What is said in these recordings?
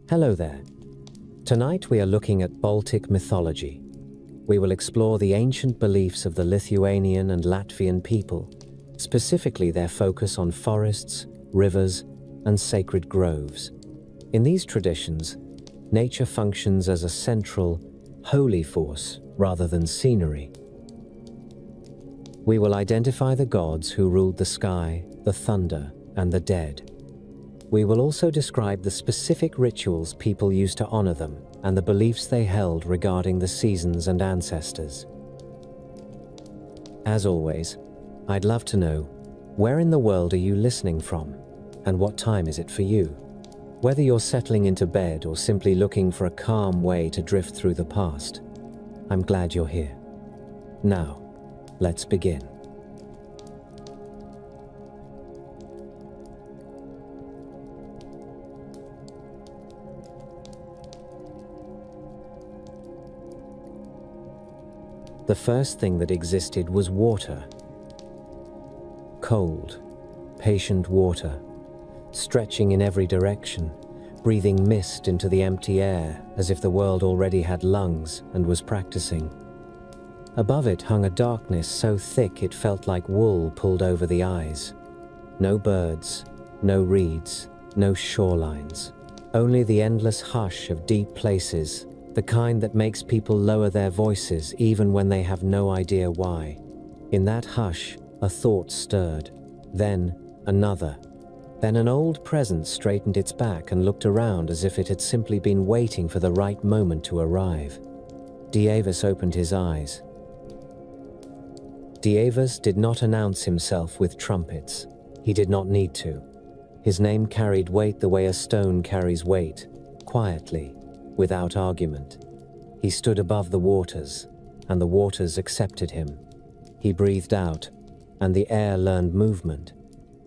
Hello there. Tonight we are looking at Baltic mythology. We will explore the ancient beliefs of the Lithuanian and Latvian people, specifically their focus on forests, rivers, and sacred groves. In these traditions, nature functions as a central, holy force rather than scenery. We will identify the gods who ruled the sky, the thunder, and the dead. We will also describe the specific rituals people used to honor them and the beliefs they held regarding the seasons and ancestors. As always, I'd love to know, where in the world are you listening from, and what time is it for you? Whether you're settling into bed or simply looking for a calm way to drift through the past, I'm glad you're here. Now, let's begin. The first thing that existed was water. Cold, patient water, stretching in every direction, breathing mist into the empty air as if the world already had lungs and was practicing. Above it hung a darkness so thick it felt like wool pulled over the eyes. No birds, no reeds, no shorelines. Only the endless hush of deep places, the kind that makes people lower their voices even when they have no idea why. In that hush, a thought stirred, then another. Then an old presence straightened its back and looked around as if it had simply been waiting for the right moment to arrive. Dievas opened his eyes. Dievas did not announce himself with trumpets. He did not need to. His name carried weight the way a stone carries weight, quietly, without argument. He stood above the waters, and the waters accepted him. He breathed out, and the air learned movement.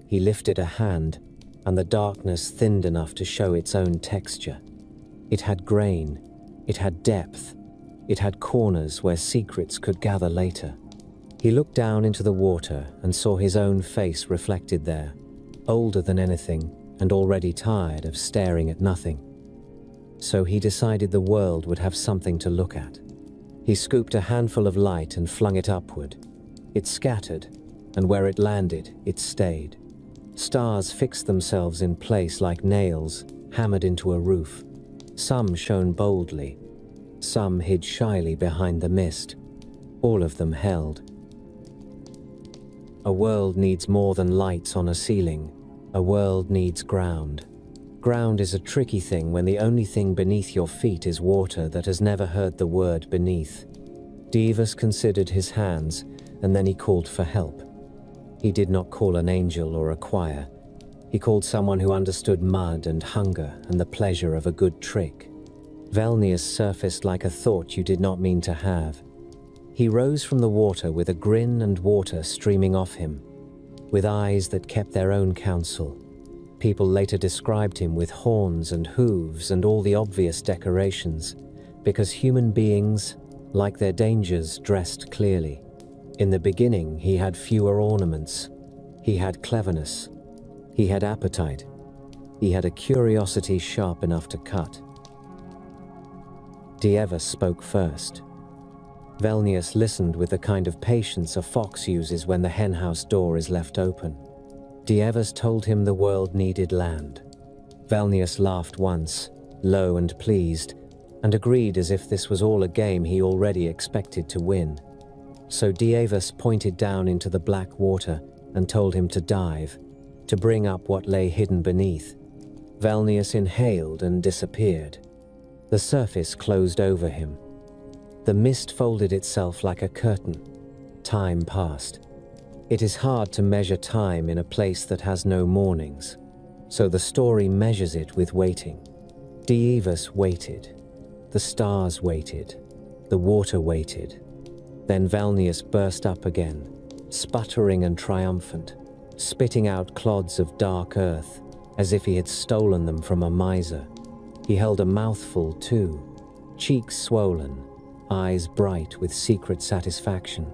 He lifted a hand, and the darkness thinned enough to show its own texture. It had grain, it had depth, it had corners where secrets could gather later. He looked down into the water and saw his own face reflected there, older than anything and already tired of staring at nothing. So he decided the world would have something to look at. He scooped a handful of light and flung it upward. It scattered, and where it landed, it stayed. Stars fixed themselves in place like nails, hammered into a roof. Some shone boldly, some hid shyly behind the mist. All of them held. A world needs more than lights on a ceiling. A world needs ground. Ground is a tricky thing when the only thing beneath your feet is water that has never heard the word beneath. Dievas considered his hands, and then he called for help. He did not call an angel or a choir. He called someone who understood mud and hunger and the pleasure of a good trick. Velnius surfaced like a thought you did not mean to have. He rose from the water with a grin and water streaming off him, with eyes that kept their own counsel. People later described him with horns and hooves and all the obvious decorations, because human beings, like their dangers, dressed clearly. In the beginning, he had fewer ornaments. He had cleverness. He had appetite. He had a curiosity sharp enough to cut. Dievas spoke first. Velnius listened with the kind of patience a fox uses when the henhouse door is left open. Dievas told him the world needed land. Velnius laughed once, low and pleased, and agreed as if this was all a game he already expected to win. So Dievas pointed down into the black water and told him to dive, to bring up what lay hidden beneath. Velnius inhaled and disappeared. The surface closed over him. The mist folded itself like a curtain. Time passed. It is hard to measure time in a place that has no mornings, so the story measures it with waiting. Dievas waited. The stars waited. The water waited. Then Velnius burst up again, sputtering and triumphant, spitting out clods of dark earth, as if he had stolen them from a miser. He held a mouthful too, cheeks swollen, eyes bright with secret satisfaction.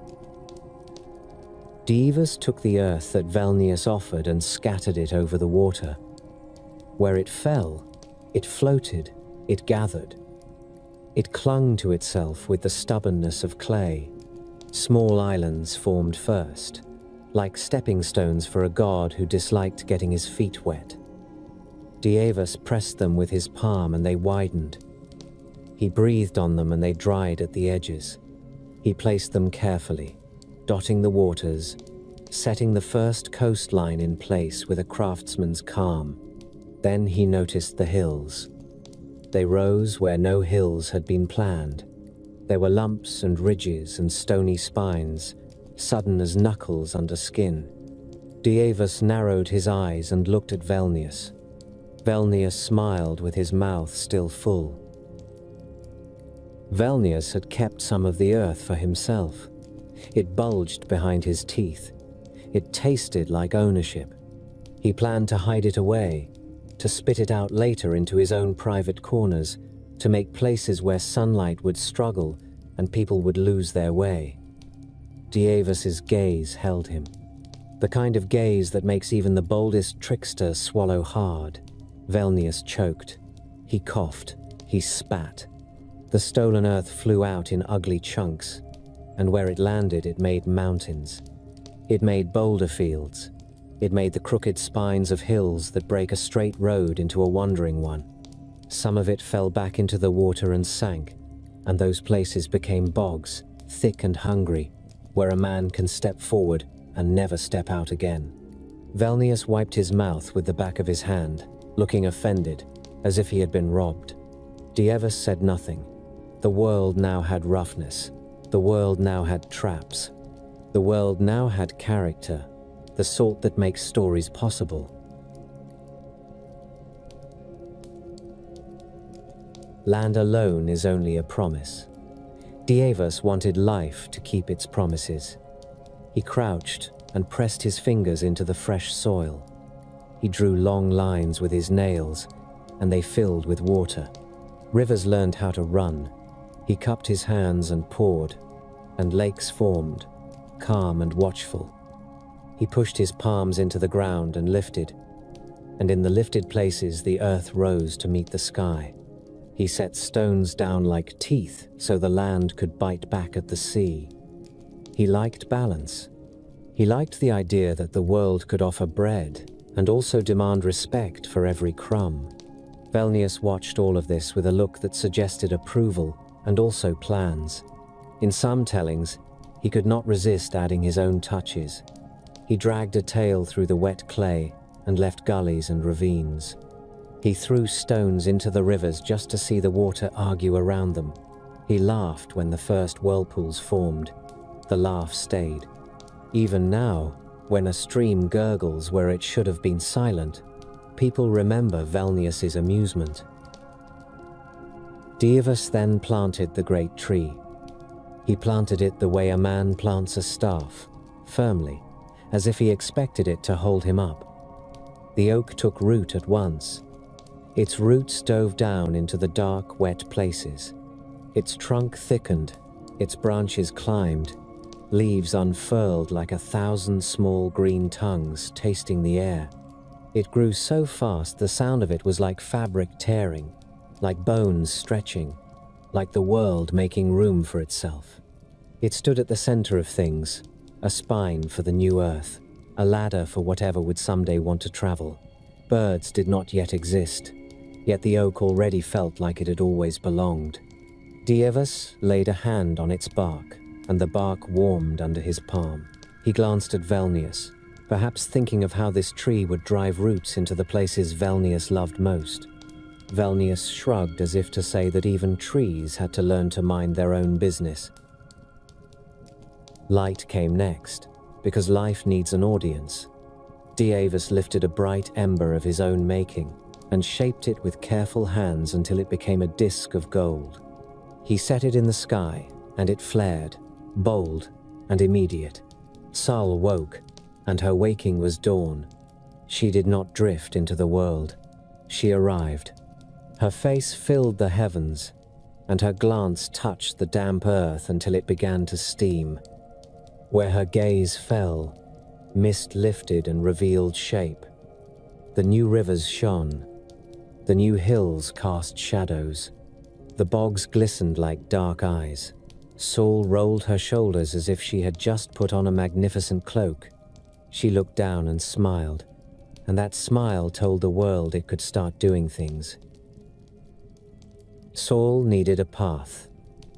Dievas took the earth that Velnius offered and scattered it over the water. Where it fell, it floated, It gathered. It clung to itself with the stubbornness of clay. Small islands formed first, like stepping stones for a god who disliked getting his feet wet. Dievas pressed them with his palm and they widened. He breathed on them and they dried at the edges. He placed them carefully, dotting the waters, setting the first coastline in place with a craftsman's calm. Then he noticed the hills. They rose where no hills had been planned. There were lumps and ridges and stony spines, sudden as knuckles under skin. Dievas narrowed his eyes and looked at Velnius. Velnius smiled with his mouth still full. Velnius had kept some of the earth for himself. It bulged behind his teeth. It tasted like ownership. He planned to hide it away, to spit it out later into his own private corners, to make places where sunlight would struggle and people would lose their way. Dievas's gaze held him. The kind of gaze that makes even the boldest trickster swallow hard. Velnius choked. He coughed. He spat. The stolen earth flew out in ugly chunks, and where it landed it made mountains. It made boulder fields. It made the crooked spines of hills that break a straight road into a wandering one. Some of it fell back into the water and sank, and those places became bogs, thick and hungry, where a man can step forward and never step out again. Velnius wiped his mouth with the back of his hand, looking offended, as if he had been robbed. Dievas said nothing. The world now had roughness. The world now had traps. The world now had character, the sort that makes stories possible. Land alone is only a promise. Dievas wanted life to keep its promises. He crouched and pressed his fingers into the fresh soil. He drew long lines with his nails, and they filled with water. Rivers learned how to run. He cupped his hands and poured, and lakes formed, calm and watchful. He pushed his palms into the ground and lifted, and in the lifted places the earth rose to meet the sky. He set stones down like teeth so the land could bite back at the sea. He liked balance. He liked the idea that the world could offer bread and also demand respect for every crumb. Velnius watched all of this with a look that suggested approval and also plans. In some tellings, he could not resist adding his own touches. He dragged a tail through the wet clay and left gullies and ravines. He threw stones into the rivers just to see the water argue around them. He laughed when the first whirlpools formed. The laugh stayed. Even now, when a stream gurgles where it should have been silent, people remember Velnius's amusement. Dievas then planted the great tree. He planted it the way a man plants a staff, firmly, as if he expected it to hold him up. The oak took root at once. Its roots dove down into the dark, wet places. Its trunk thickened, its branches climbed, leaves unfurled like 1,000 small green tongues tasting the air. It grew so fast the sound of it was like fabric tearing, like bones stretching, like the world making room for itself. It stood at the center of things, a spine for the new earth, a ladder for whatever would someday want to travel. Birds did not yet exist, yet the oak already felt like it had always belonged. Dievas laid a hand on its bark, and the bark warmed under his palm. He glanced at Velnius, perhaps thinking of how this tree would drive roots into the places Velnius loved most. Velnius shrugged as if to say that even trees had to learn to mind their own business. Light came next, because life needs an audience. Dievas lifted a bright ember of his own making and shaped it with careful hands until it became a disk of gold. He set it in the sky, and it flared, bold and immediate. Sal woke, and her waking was dawn. She did not drift into the world. She arrived. Her face filled the heavens, and her glance touched the damp earth until it began to steam. Where her gaze fell, mist lifted and revealed shape. The new rivers shone. The new hills cast shadows. The bogs glistened like dark eyes. Saul rolled her shoulders as if she had just put on a magnificent cloak. She looked down and smiled, and that smile told the world it could start doing things. Saul needed a path.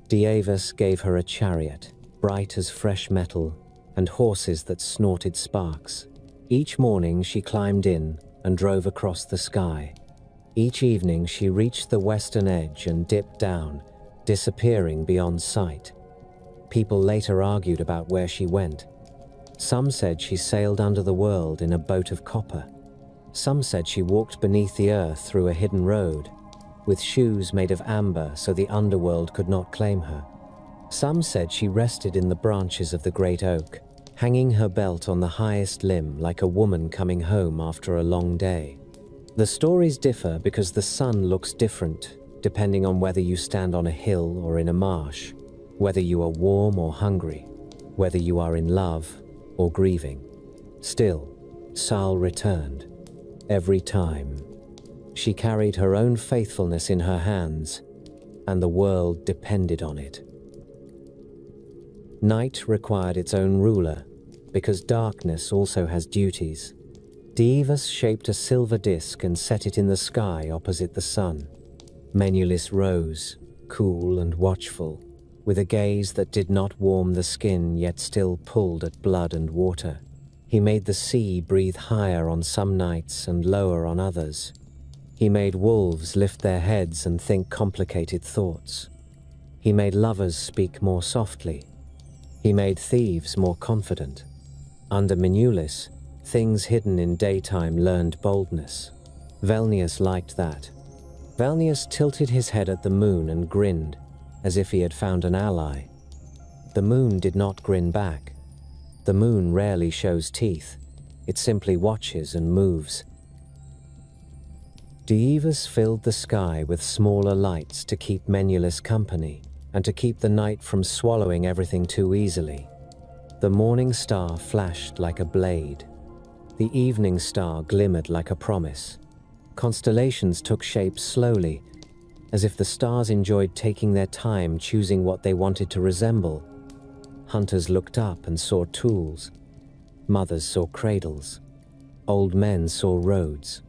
Dievis gave her a chariot, bright as fresh metal, and horses that snorted sparks. Each morning she climbed in and drove across the sky. Each evening she reached the western edge and dipped down, disappearing beyond sight. People later argued about where she went. Some said she sailed under the world in a boat of copper. Some said she walked beneath the earth through a hidden road, with shoes made of amber so the underworld could not claim her. Some said she rested in the branches of the great oak, hanging her belt on the highest limb like a woman coming home after a long day. The stories differ because the sun looks different depending on whether you stand on a hill or in a marsh, whether you are warm or hungry, whether you are in love or grieving. Still, Saul returned. Every time. She carried her own faithfulness in her hands, and the world depended on it. Night required its own ruler, because darkness also has duties. Dievis shaped a silver disc and set it in the sky opposite the sun. Menelaus rose, cool and watchful, with a gaze that did not warm the skin yet still pulled at blood and water. He made the sea breathe higher on some nights and lower on others. He made wolves lift their heads and think complicated thoughts. He made lovers speak more softly. He made thieves more confident. Under Menelaus, things hidden in daytime learned boldness. Velnius liked that. Velnius tilted his head at the moon and grinned, as if he had found an ally. The moon did not grin back. The moon rarely shows teeth. It simply watches and moves. Dievis filled the sky with smaller lights to keep Menelaus company and to keep the night from swallowing everything too easily. The morning star flashed like a blade. The evening star glimmered like a promise. Constellations took shape slowly, as if the stars enjoyed taking their time choosing what they wanted to resemble. Hunters looked up and saw tools. Mothers saw cradles. Old men saw roads.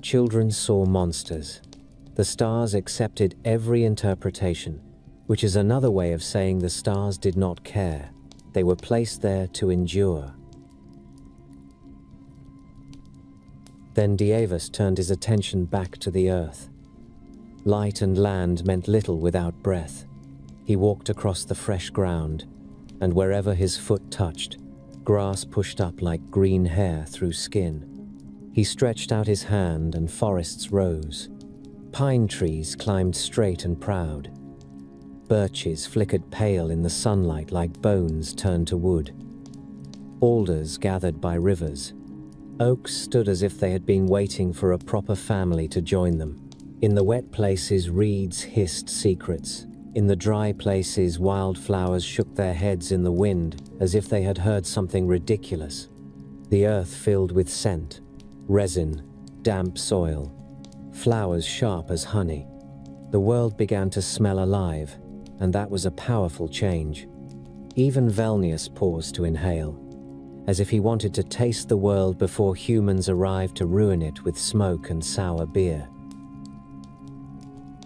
Children saw monsters. The stars accepted every interpretation, which is another way of saying the stars did not care. They were placed there to endure. Then Dievis turned his attention back to the earth. Light and land meant little without breath. He walked across the fresh ground, and wherever his foot touched, grass pushed up like green hair through skin. He stretched out his hand and forests rose. Pine trees climbed straight and proud. Birches flickered pale in the sunlight like bones turned to wood. Alders gathered by rivers. Oaks stood as if they had been waiting for a proper family to join them. In the wet places, reeds hissed secrets. In the dry places, wildflowers shook their heads in the wind as if they had heard something ridiculous. The earth filled with scent, resin, damp soil, flowers sharp as honey. The world began to smell alive, and that was a powerful change. Even Velnius paused to inhale, as if he wanted to taste the world before humans arrived to ruin it with smoke and sour beer.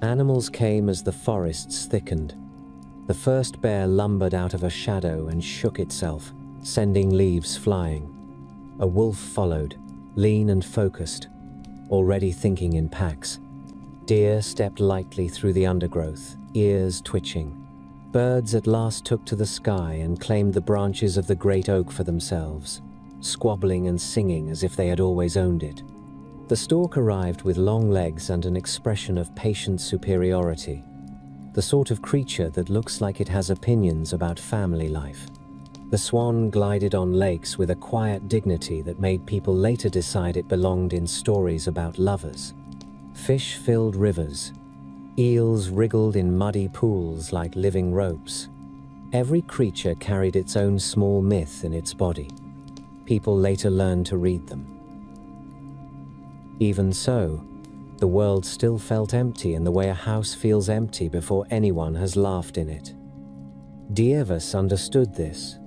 Animals came as the forests thickened. The first bear lumbered out of a shadow and shook itself, sending leaves flying. A wolf followed, lean and focused, already thinking in packs. Deer stepped lightly through the undergrowth, ears twitching. Birds at last took to the sky and claimed the branches of the great oak for themselves, squabbling and singing as if they had always owned it. The stork arrived with long legs and an expression of patient superiority, the sort of creature that looks like it has opinions about family life. The swan glided on lakes with a quiet dignity that made people later decide it belonged in stories about lovers. Fish filled rivers. Eels wriggled in muddy pools like living ropes. Every creature carried its own small myth in its body. People later learned to read them. Even so, The world still felt empty in the way a house feels empty before anyone has laughed in it. Dievas understood this.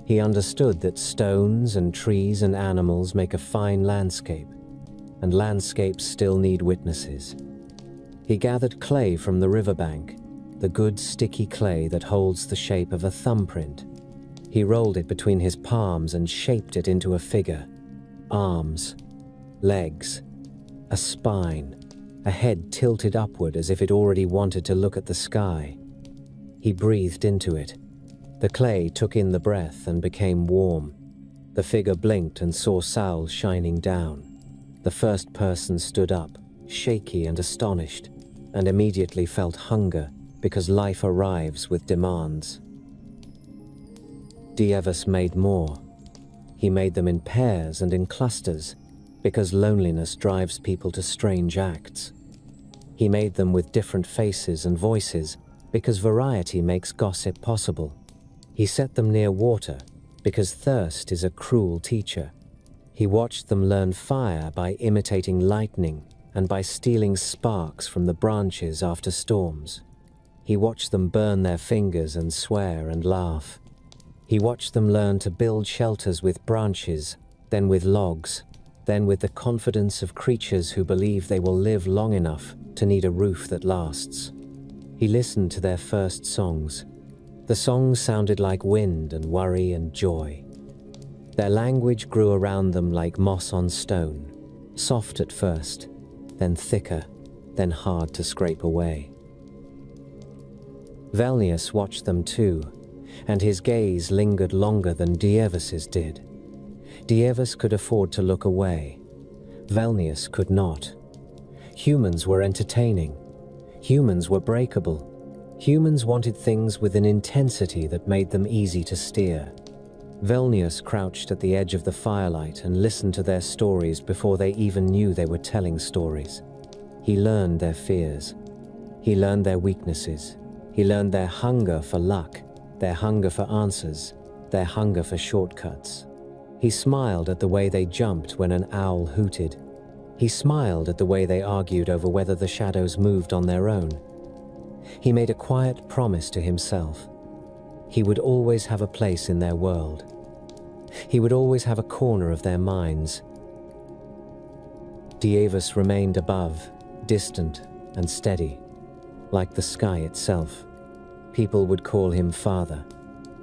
He understood that stones and trees and animals make a fine landscape, and landscapes still need witnesses. He gathered clay from the riverbank, the good sticky clay that holds the shape of a thumbprint. He rolled it between his palms and shaped it into a figure. Arms, legs, a spine, a head tilted upward as if it already wanted to look at the sky. He breathed into it. The clay took in the breath and became warm. The figure blinked and saw Saul shining down. The first person stood up, shaky and astonished, and immediately felt hunger because life arrives with demands. Dievas made more. He made them in pairs and in clusters because loneliness drives people to strange acts. He made them with different faces and voices because variety makes gossip possible. He set them near water because thirst is a cruel teacher. He watched them learn fire by imitating lightning and by stealing sparks from the branches after storms. He watched them burn their fingers and swear and laugh. He watched them learn to build shelters with branches, then with logs, then with the confidence of creatures who believe they will live long enough to need a roof that lasts. He listened to their first songs. The songs sounded like wind and worry and joy. Their language grew around them like moss on stone, soft at first, then thicker, then hard to scrape away. Velnius watched them too, and his gaze lingered longer than Dievas's did. Dievas could afford to look away. Velnius could not. Humans were entertaining. Humans were breakable. Humans wanted things with an intensity that made them easy to steer. Velnius crouched at the edge of the firelight and listened to their stories before they even knew they were telling stories. He learned their fears. He learned their weaknesses. He learned their hunger for luck, their hunger for answers, their hunger for shortcuts. He smiled at the way they jumped when an owl hooted. He smiled at the way they argued over whether the shadows moved on their own. He made a quiet promise to himself. He would always have a place in their world. He would always have a corner of their minds. Dievas remained above, distant and steady, like the sky itself. People would call him father,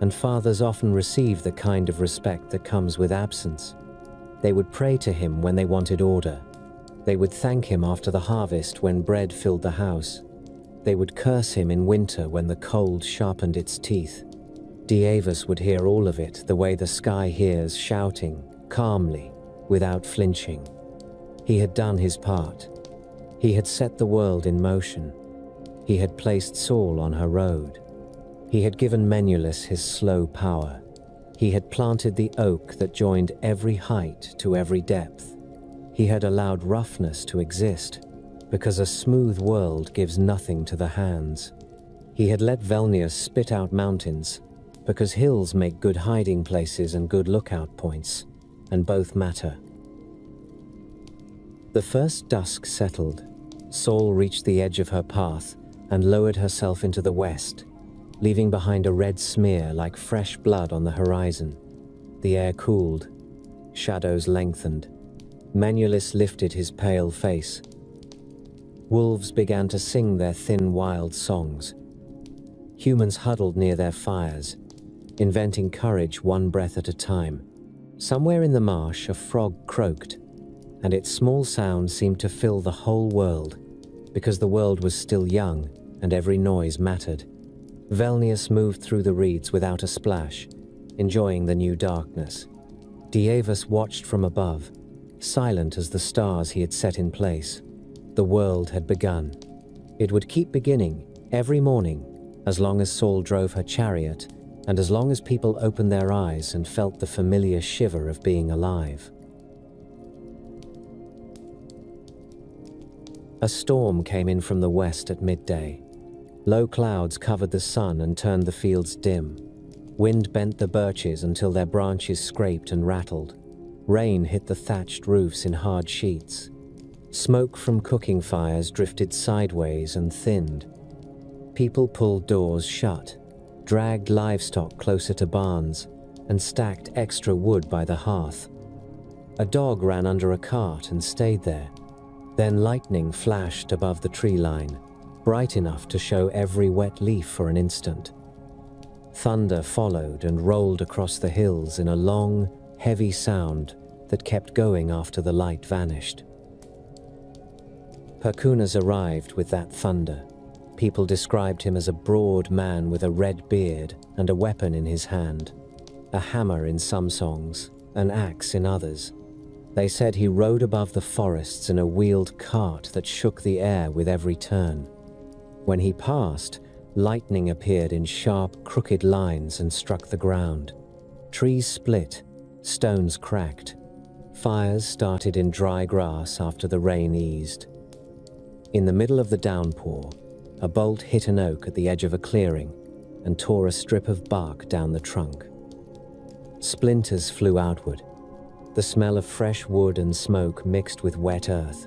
and fathers often receive the kind of respect that comes with absence. They would pray to him when they wanted order. They would thank him after the harvest when bread filled the house. They would curse him in winter when the cold sharpened its teeth. Dievas would hear all of it the way the sky hears, shouting, calmly, without flinching. He had done his part. He had set the world in motion. He had placed Saul on her road. He had given Menelaus his slow power. He had planted the oak that joined every height to every depth. He had allowed roughness to exist, because a smooth world gives nothing to the hands. He had let Velnius spit out mountains, because hills make good hiding places and good lookout points, and both matter. The first dusk settled. Saul reached the edge of her path and lowered herself into the west, leaving behind a red smear like fresh blood on the horizon. The air cooled. Shadows lengthened. Menelaus lifted his pale face. Wolves began to sing their thin, wild songs. Humans huddled near their fires, inventing courage one breath at a time. Somewhere in the marsh, a frog croaked, and its small sound seemed to fill the whole world, because the world was still young and every noise mattered. Velnius moved through the reeds without a splash, enjoying the new darkness. Dievas watched from above, silent as the stars he had set in place. The world had begun. It would keep beginning every morning, as long as Saul drove her chariot, and as long as people opened their eyes and felt the familiar shiver of being alive. A storm came in from the west at midday. Low clouds covered the sun and turned the fields dim. Wind bent the birches until their branches scraped and rattled. Rain hit the thatched roofs in hard sheets. Smoke from cooking fires drifted sideways and thinned. People pulled doors shut, dragged livestock closer to barns, and stacked extra wood by the hearth. A dog ran under a cart and stayed there. Then lightning flashed above the tree line, bright enough to show every wet leaf for an instant. Thunder followed and rolled across the hills in a long, heavy sound that kept going after the light vanished. Perkunas arrived with that thunder. People described him as a broad man with a red beard and a weapon in his hand, a hammer in some songs, an axe in others. They said he rode above the forests in a wheeled cart that shook the air with every turn. When he passed, lightning appeared in sharp, crooked lines and struck the ground. Trees split, stones cracked. Fires started in dry grass after the rain eased. In the middle of the downpour, a bolt hit an oak at the edge of a clearing and tore a strip of bark down the trunk. Splinters flew outward. The smell of fresh wood and smoke mixed with wet earth.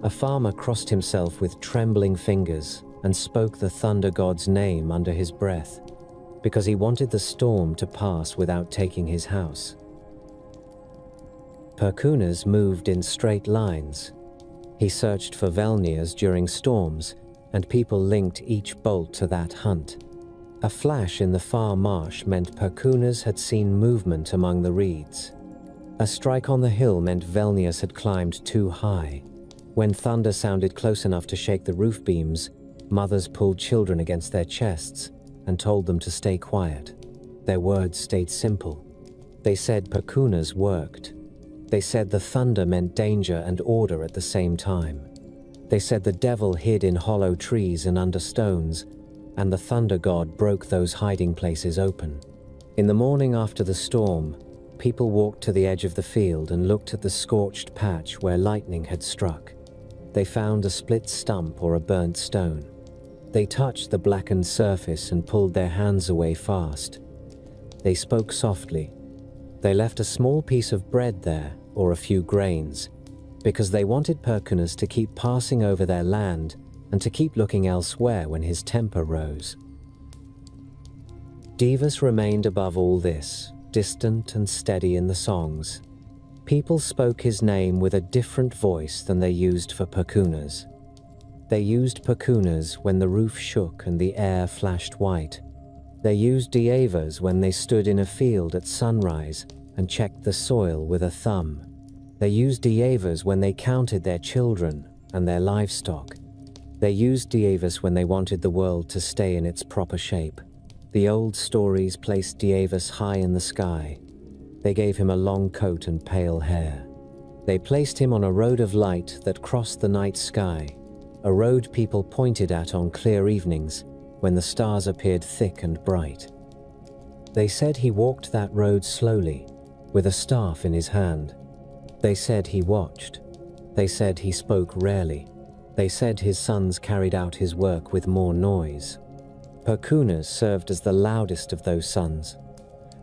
A farmer crossed himself with trembling fingers and spoke the thunder god's name under his breath, because he wanted the storm to pass without taking his house. Perkunas moved in straight lines. He searched for Velnias during storms, and people linked each bolt to that hunt. A flash in the far marsh meant Perkunas had seen movement among the reeds. A strike on the hill meant Velnias had climbed too high. When thunder sounded close enough to shake the roof beams, mothers pulled children against their chests and told them to stay quiet. Their words stayed simple. They said Perkunas worked. They said the thunder meant danger and order at the same time. They said the devil hid in hollow trees and under stones, and the thunder god broke those hiding places open. In the morning after the storm, people walked to the edge of the field and looked at the scorched patch where lightning had struck. They found a split stump or a burnt stone. They touched the blackened surface and pulled their hands away fast. They spoke softly. They left a small piece of bread there, or a few grains, because they wanted Perkunas to keep passing over their land and to keep looking elsewhere when his temper rose. Divas remained above all this, distant and steady in the songs. People spoke his name with a different voice than they used for Perkunas. They used Perkunas when the roof shook and the air flashed white. They used Dievas when they stood in a field at sunrise and checked the soil with a thumb. They used Dievas when they counted their children and their livestock. They used Dievas when they wanted the world to stay in its proper shape. The old stories placed Dievas high in the sky. They gave him a long coat and pale hair. They placed him on a road of light that crossed the night sky, a road people pointed at on clear evenings when the stars appeared thick and bright. They said he walked that road slowly, with a staff in his hand. They said he watched. They said he spoke rarely. They said his sons carried out his work with more noise. Perkunas served as the loudest of those sons,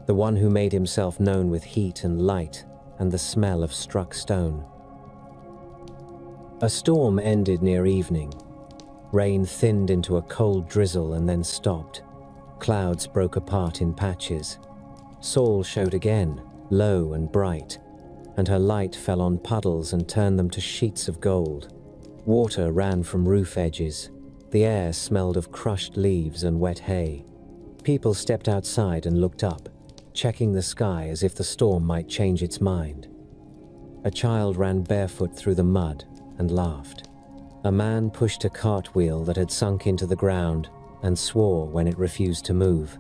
the one who made himself known with heat and light and the smell of struck stone. A storm ended near evening. Rain thinned into a cold drizzle and then stopped. Clouds broke apart in patches. Sol showed again, low and bright, and her light fell on puddles and turned them to sheets of gold. Water ran from roof edges. The air smelled of crushed leaves and wet hay. People stepped outside and looked up, checking the sky as if the storm might change its mind. A child ran barefoot through the mud and laughed. A man pushed a cartwheel that had sunk into the ground and swore when it refused to move.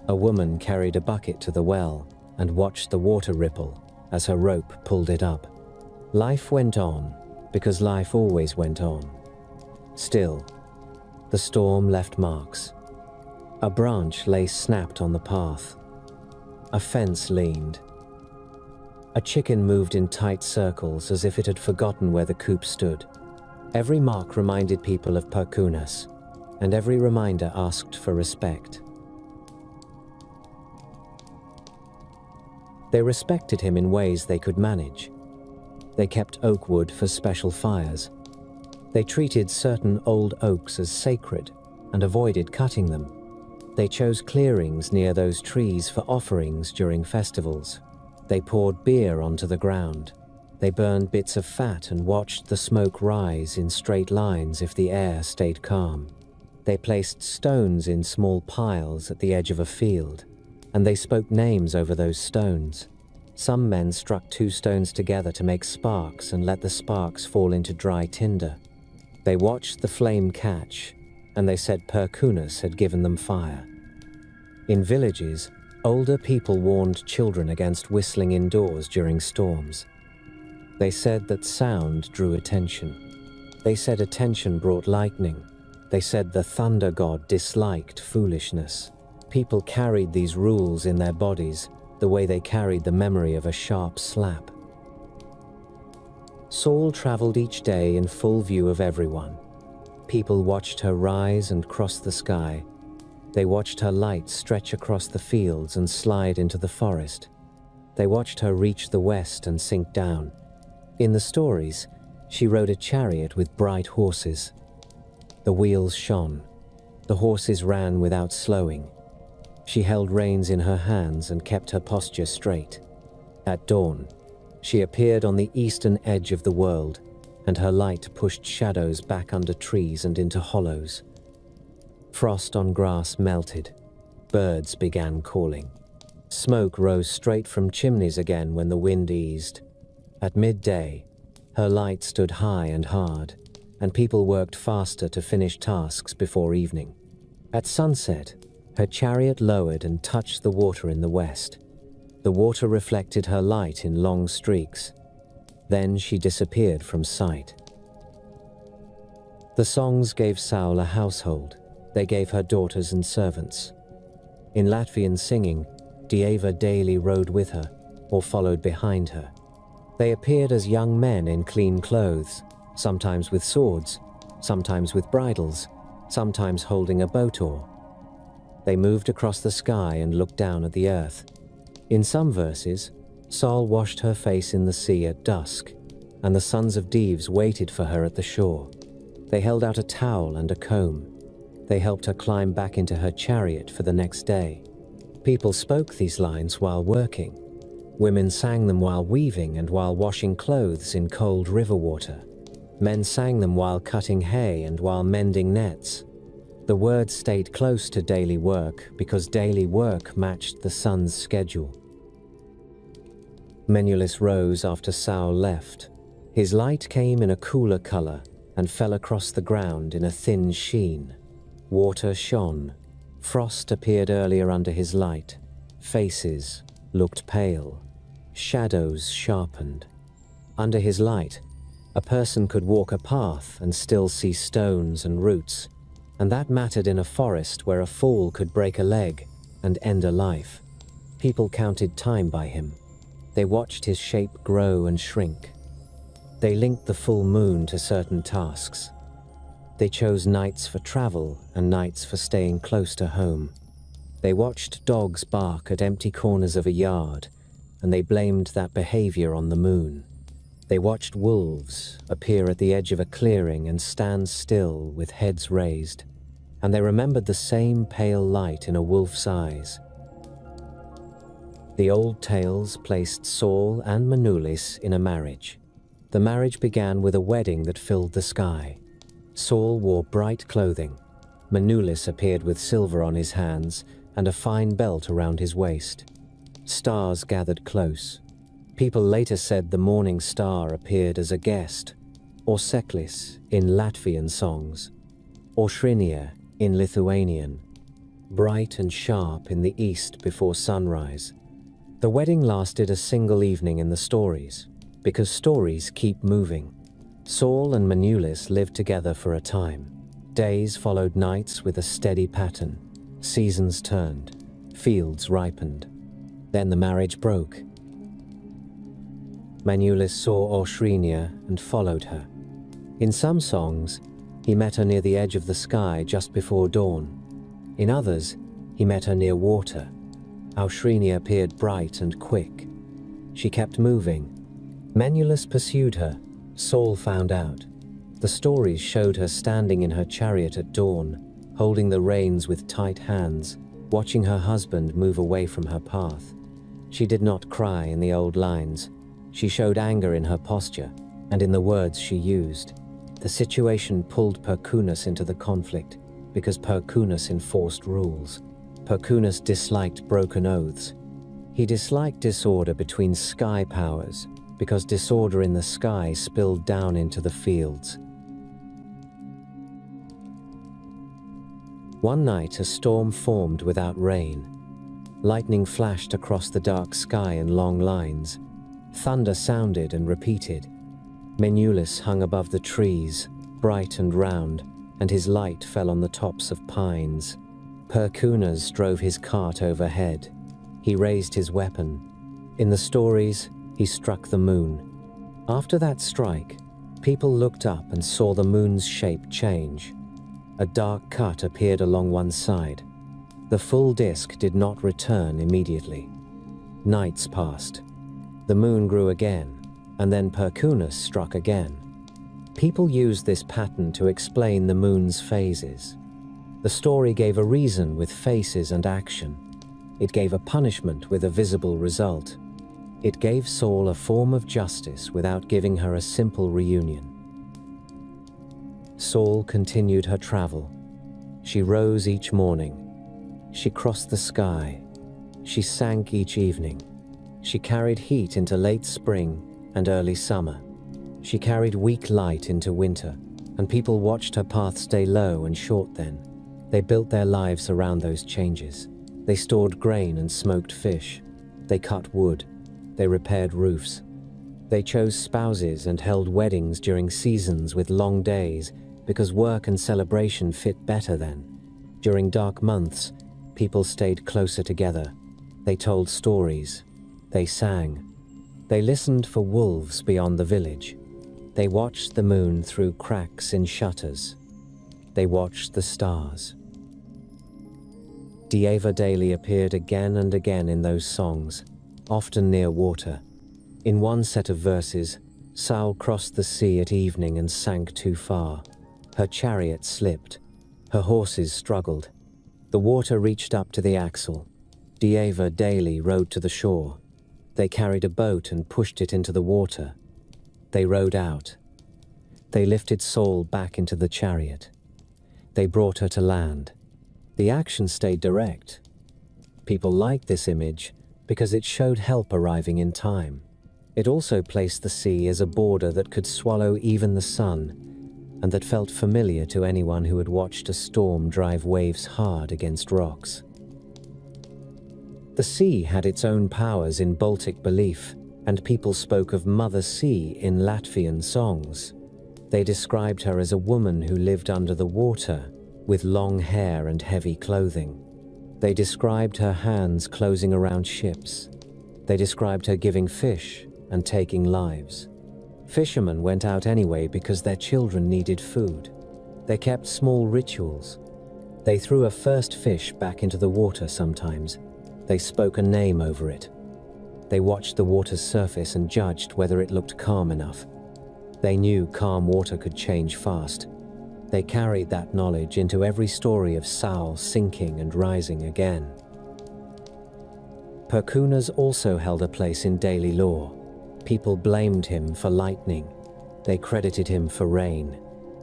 A woman carried a bucket to the well and watched the water ripple as her rope pulled it up. Life went on, because life always went on. Still, the storm left marks. A branch lay snapped on the path. A fence leaned. A chicken moved in tight circles as if it had forgotten where the coop stood. Every mark reminded people of Perkunas, and every reminder asked for respect. They respected him in ways they could manage. They kept oak wood for special fires. They treated certain old oaks as sacred and avoided cutting them. They chose clearings near those trees for offerings during festivals. They poured beer onto the ground. They burned bits of fat and watched the smoke rise in straight lines if the air stayed calm. They placed stones in small piles at the edge of a field, and they spoke names over those stones. Some men struck 2 stones together to make sparks and let the sparks fall into dry tinder. They watched the flame catch, and they said Perkunas had given them fire. In villages, older people warned children against whistling indoors during storms. They said that sound drew attention. They said attention brought lightning. They said the thunder god disliked foolishness. People carried these rules in their bodies the way they carried the memory of a sharp slap. Saul traveled each day in full view of everyone. People watched her rise and cross the sky. They watched her light stretch across the fields and slide into the forest. They watched her reach the west and sink down. In the stories, she rode a chariot with bright horses. The wheels shone. The horses ran without slowing. She held reins in her hands and kept her posture straight. At dawn, she appeared on the eastern edge of the world, and her light pushed shadows back under trees and into hollows. Frost on grass melted. Birds began calling. Smoke rose straight from chimneys again when the wind eased. At midday, her light stood high and hard, and people worked faster to finish tasks before evening. At sunset, her chariot lowered and touched the water in the west. The water reflected her light in long streaks. Then she disappeared from sight. The songs gave Saul a household. They gave her daughters and servants. In Latvian singing, Dieva daily rode with her or followed behind her. They appeared as young men in clean clothes, sometimes with swords, sometimes with bridles, sometimes holding a boat oar. They moved across the sky and looked down at the earth. In some verses, Saul washed her face in the sea at dusk, and the sons of Dives waited for her at the shore. They held out a towel and a comb. They helped her climb back into her chariot for the next day. People spoke these lines while working. Women sang them while weaving and while washing clothes in cold river water. Men sang them while cutting hay and while mending nets. The words stayed close to daily work because daily work matched the sun's schedule. Menelaus rose after Saul left. His light came in a cooler color and fell across the ground in a thin sheen. Water shone. Frost appeared earlier under his light. Faces looked pale. Shadows sharpened. Under his light, a person could walk a path and still see stones and roots, and that mattered in a forest where a fall could break a leg and end a life. People counted time by him. They watched his shape grow and shrink. They linked the full moon to certain tasks. They chose nights for travel and nights for staying close to home. They watched dogs bark at empty corners of a yard, and they blamed that behavior on the moon. They watched wolves appear at the edge of a clearing and stand still with heads raised, and they remembered the same pale light in a wolf's eyes. The old tales placed Saul and Menelaus in a marriage. The marriage began with a wedding that filled the sky. Saul wore bright clothing. Menelaus appeared with silver on his hands and a fine belt around his waist. Stars gathered close. People later said the morning star appeared as a guest, or Seklis in Latvian songs, or Shrinia in Lithuanian, bright and sharp in the east before sunrise. The wedding lasted a single evening in the stories, because stories keep moving. Saul and Menelaus lived together for a time. Days followed nights with a steady pattern. Seasons turned. Fields ripened. Then the marriage broke. Menelaus saw Oshrinia and followed her. In some songs, he met her near the edge of the sky just before dawn. In others, he met her near water. Oshrinia appeared bright and quick. She kept moving. Menelaus pursued her. Saul found out. The stories showed her standing in her chariot at dawn, holding the reins with tight hands, watching her husband move away from her path. She did not cry in the old lines. She showed anger in her posture and in the words she used. The situation pulled Perkunas into the conflict because Perkunas enforced rules. Perkunas disliked broken oaths. He disliked disorder between sky powers because disorder in the sky spilled down into the fields. One night, a storm formed without rain. Lightning flashed across the dark sky in long lines. Thunder sounded and repeated. Menelaus hung above the trees, bright and round, and his light fell on the tops of pines. Perkunas drove his cart overhead. He raised his weapon. In the stories, he struck the moon. After that strike, people looked up and saw the moon's shape change. A dark cut appeared along one side. The full disk did not return immediately. Nights passed. The moon grew again, and then Perkunas struck again. People used this pattern to explain the moon's phases. The story gave a reason with faces and action. It gave a punishment with a visible result. It gave Saul a form of justice without giving her a simple reunion. Saul continued her travel. She rose each morning. She crossed the sky. She sank each evening. She carried heat into late spring and early summer. She carried weak light into winter, and people watched her path stay low and short then. They built their lives around those changes. They stored grain and smoked fish. They cut wood. They repaired roofs. They chose spouses and held weddings during seasons with long days because work and celebration fit better then. During dark months, people stayed closer together. They told stories. They sang. They listened for wolves beyond the village. They watched the moon through cracks in shutters. They watched the stars. Dieva daily appeared again and again in those songs, often near water. In one set of verses, Saul crossed the sea at evening and sank too far. Her chariot slipped. Her horses struggled. The water reached up to the axle. Dieva daily rowed to the shore. They carried a boat and pushed it into the water. They rowed out. They lifted Saul back into the chariot. They brought her to land. The action stayed direct. People liked this image because it showed help arriving in time. It also placed the sea as a border that could swallow even the sun, and that felt familiar to anyone who had watched a storm drive waves hard against rocks. The sea had its own powers in Baltic belief, and people spoke of Mother Sea in Latvian songs. They described her as a woman who lived under the water, with long hair and heavy clothing. They described her hands closing around ships. They described her giving fish and taking lives. Fishermen went out anyway because their children needed food. They kept small rituals. They threw a first fish back into the water sometimes. They spoke a name over it. They watched the water's surface and judged whether it looked calm enough. They knew calm water could change fast. They carried that knowledge into every story of Saul sinking and rising again. Perkunas also held a place in daily lore. People blamed him for lightning. They credited him for rain.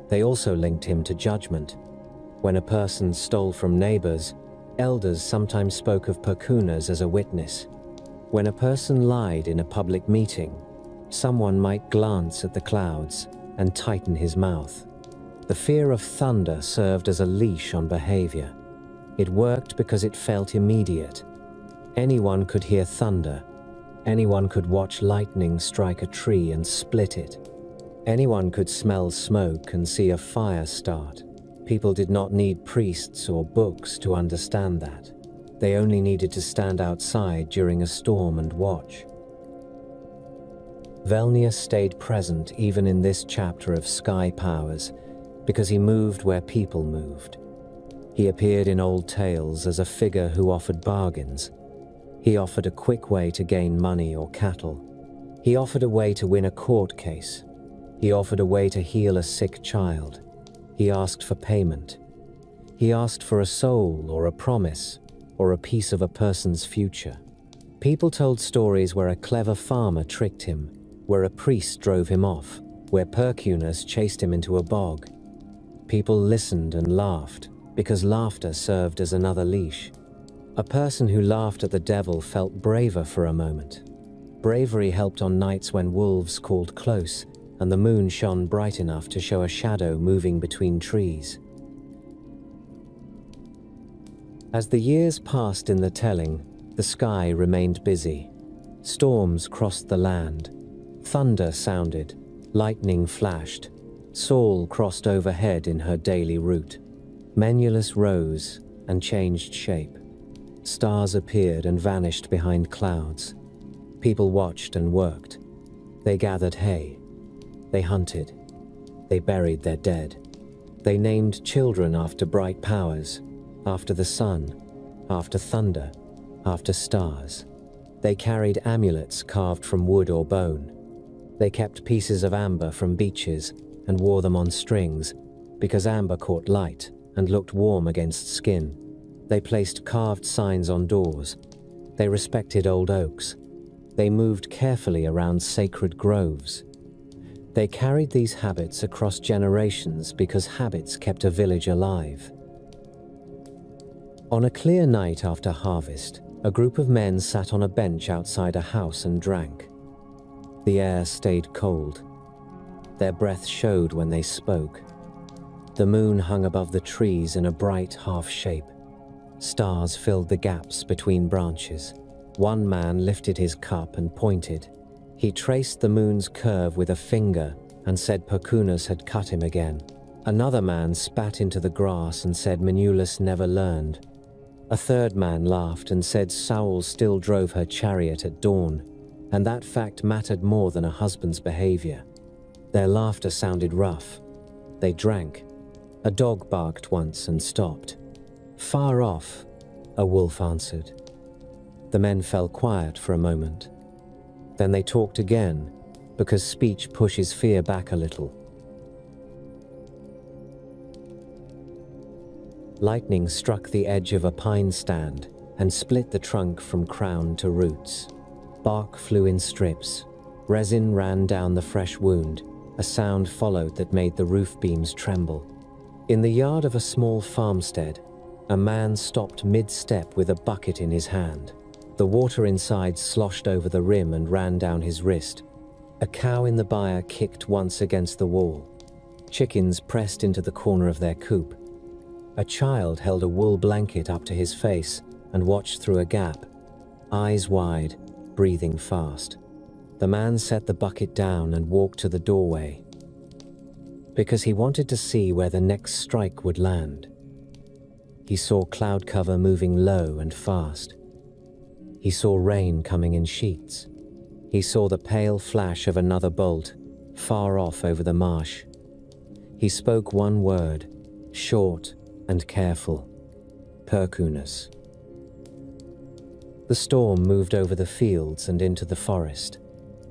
They also linked him to judgment. When a person stole from neighbors, elders sometimes spoke of Perkunas as a witness. When a person lied in a public meeting, someone might glance at the clouds and tighten his mouth. The fear of thunder served as a leash on behavior. It worked because it felt immediate. Anyone could hear thunder. Anyone could watch lightning strike a tree and split it. Anyone could smell smoke and see a fire start. People did not need priests or books to understand that. They only needed to stand outside during a storm and watch. Velnius stayed present even in this chapter of sky powers because he moved where people moved. He appeared in old tales as a figure who offered bargains. He offered a quick way to gain money or cattle. He offered a way to win a court case. He offered a way to heal a sick child. He asked for payment. He asked for a soul or a promise or a piece of a person's future. People told stories where a clever farmer tricked him, where a priest drove him off, where Perkunas chased him into a bog. People listened and laughed, because laughter served as another leash. A person who laughed at the devil felt braver for a moment. Bravery helped on nights when wolves called close, and the moon shone bright enough to show a shadow moving between trees. As the years passed in the telling, the sky remained busy. Storms crossed the land. Thunder sounded. Lightning flashed. Saul crossed overhead in her daily route. Menulus rose and changed shape. Stars appeared and vanished behind clouds. People watched and worked. They gathered hay. They hunted. They buried their dead. They named children after bright powers, after the sun, after thunder, after stars. They carried amulets carved from wood or bone. They kept pieces of amber from beaches and wore them on strings, because amber caught light and looked warm against skin. They placed carved signs on doors. They respected old oaks. They moved carefully around sacred groves. They carried these habits across generations because habits kept a village alive. On a clear night after harvest, a group of men sat on a bench outside a house and drank. The air stayed cold. Their breath showed when they spoke. The moon hung above the trees in a bright half shape. Stars filled the gaps between branches. One man lifted his cup and pointed. He traced the moon's curve with a finger and said Perkunas had cut him again. Another man spat into the grass and said Menulus never learned. A third man laughed and said Saul still drove her chariot at dawn, and that fact mattered more than a husband's behavior. Their laughter sounded rough. They drank. A dog barked once and stopped. Far off, a wolf answered. The men fell quiet for a moment. Then they talked again, because speech pushes fear back a little. Lightning struck the edge of a pine stand and split the trunk from crown to roots. Bark flew in strips. Resin ran down the fresh wound. A sound followed that made the roof beams tremble. In the yard of a small farmstead, a man stopped mid-step with a bucket in his hand. The water inside sloshed over the rim and ran down his wrist. A cow in the byre kicked once against the wall. Chickens pressed into the corner of their coop. A child held a wool blanket up to his face and watched through a gap, eyes wide, breathing fast. The man set the bucket down and walked to the doorway, because he wanted to see where the next strike would land. He saw cloud cover moving low and fast. He saw rain coming in sheets. He saw the pale flash of another bolt, far off over the marsh. He spoke one word, short and careful: Perkunas. The storm moved over the fields and into the forest.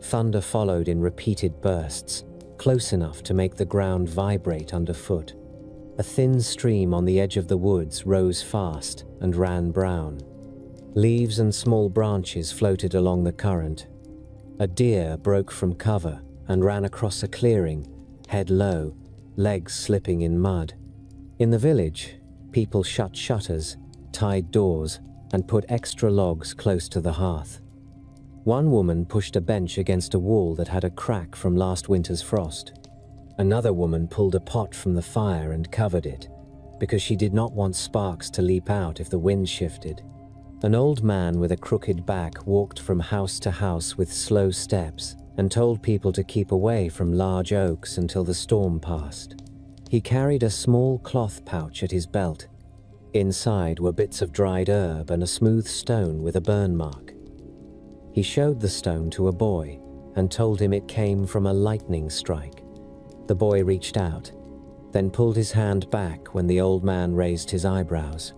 Thunder followed in repeated bursts, close enough to make the ground vibrate underfoot. A thin stream on the edge of the woods rose fast and ran brown. Leaves and small branches floated along the current. A deer broke from cover and ran across a clearing, head low, legs slipping in mud. In the village, people shut shutters, tied doors, and put extra logs close to the hearth. One woman pushed a bench against a wall that had a crack from last winter's frost. Another woman pulled a pot from the fire and covered it, because she did not want sparks to leap out if the wind shifted. An old man with a crooked back walked from house to house with slow steps and told people to keep away from large oaks until the storm passed. He carried a small cloth pouch at his belt. Inside were bits of dried herb and a smooth stone with a burn mark. He showed the stone to a boy and told him it came from a lightning strike. The boy reached out, then pulled his hand back when the old man raised his eyebrows.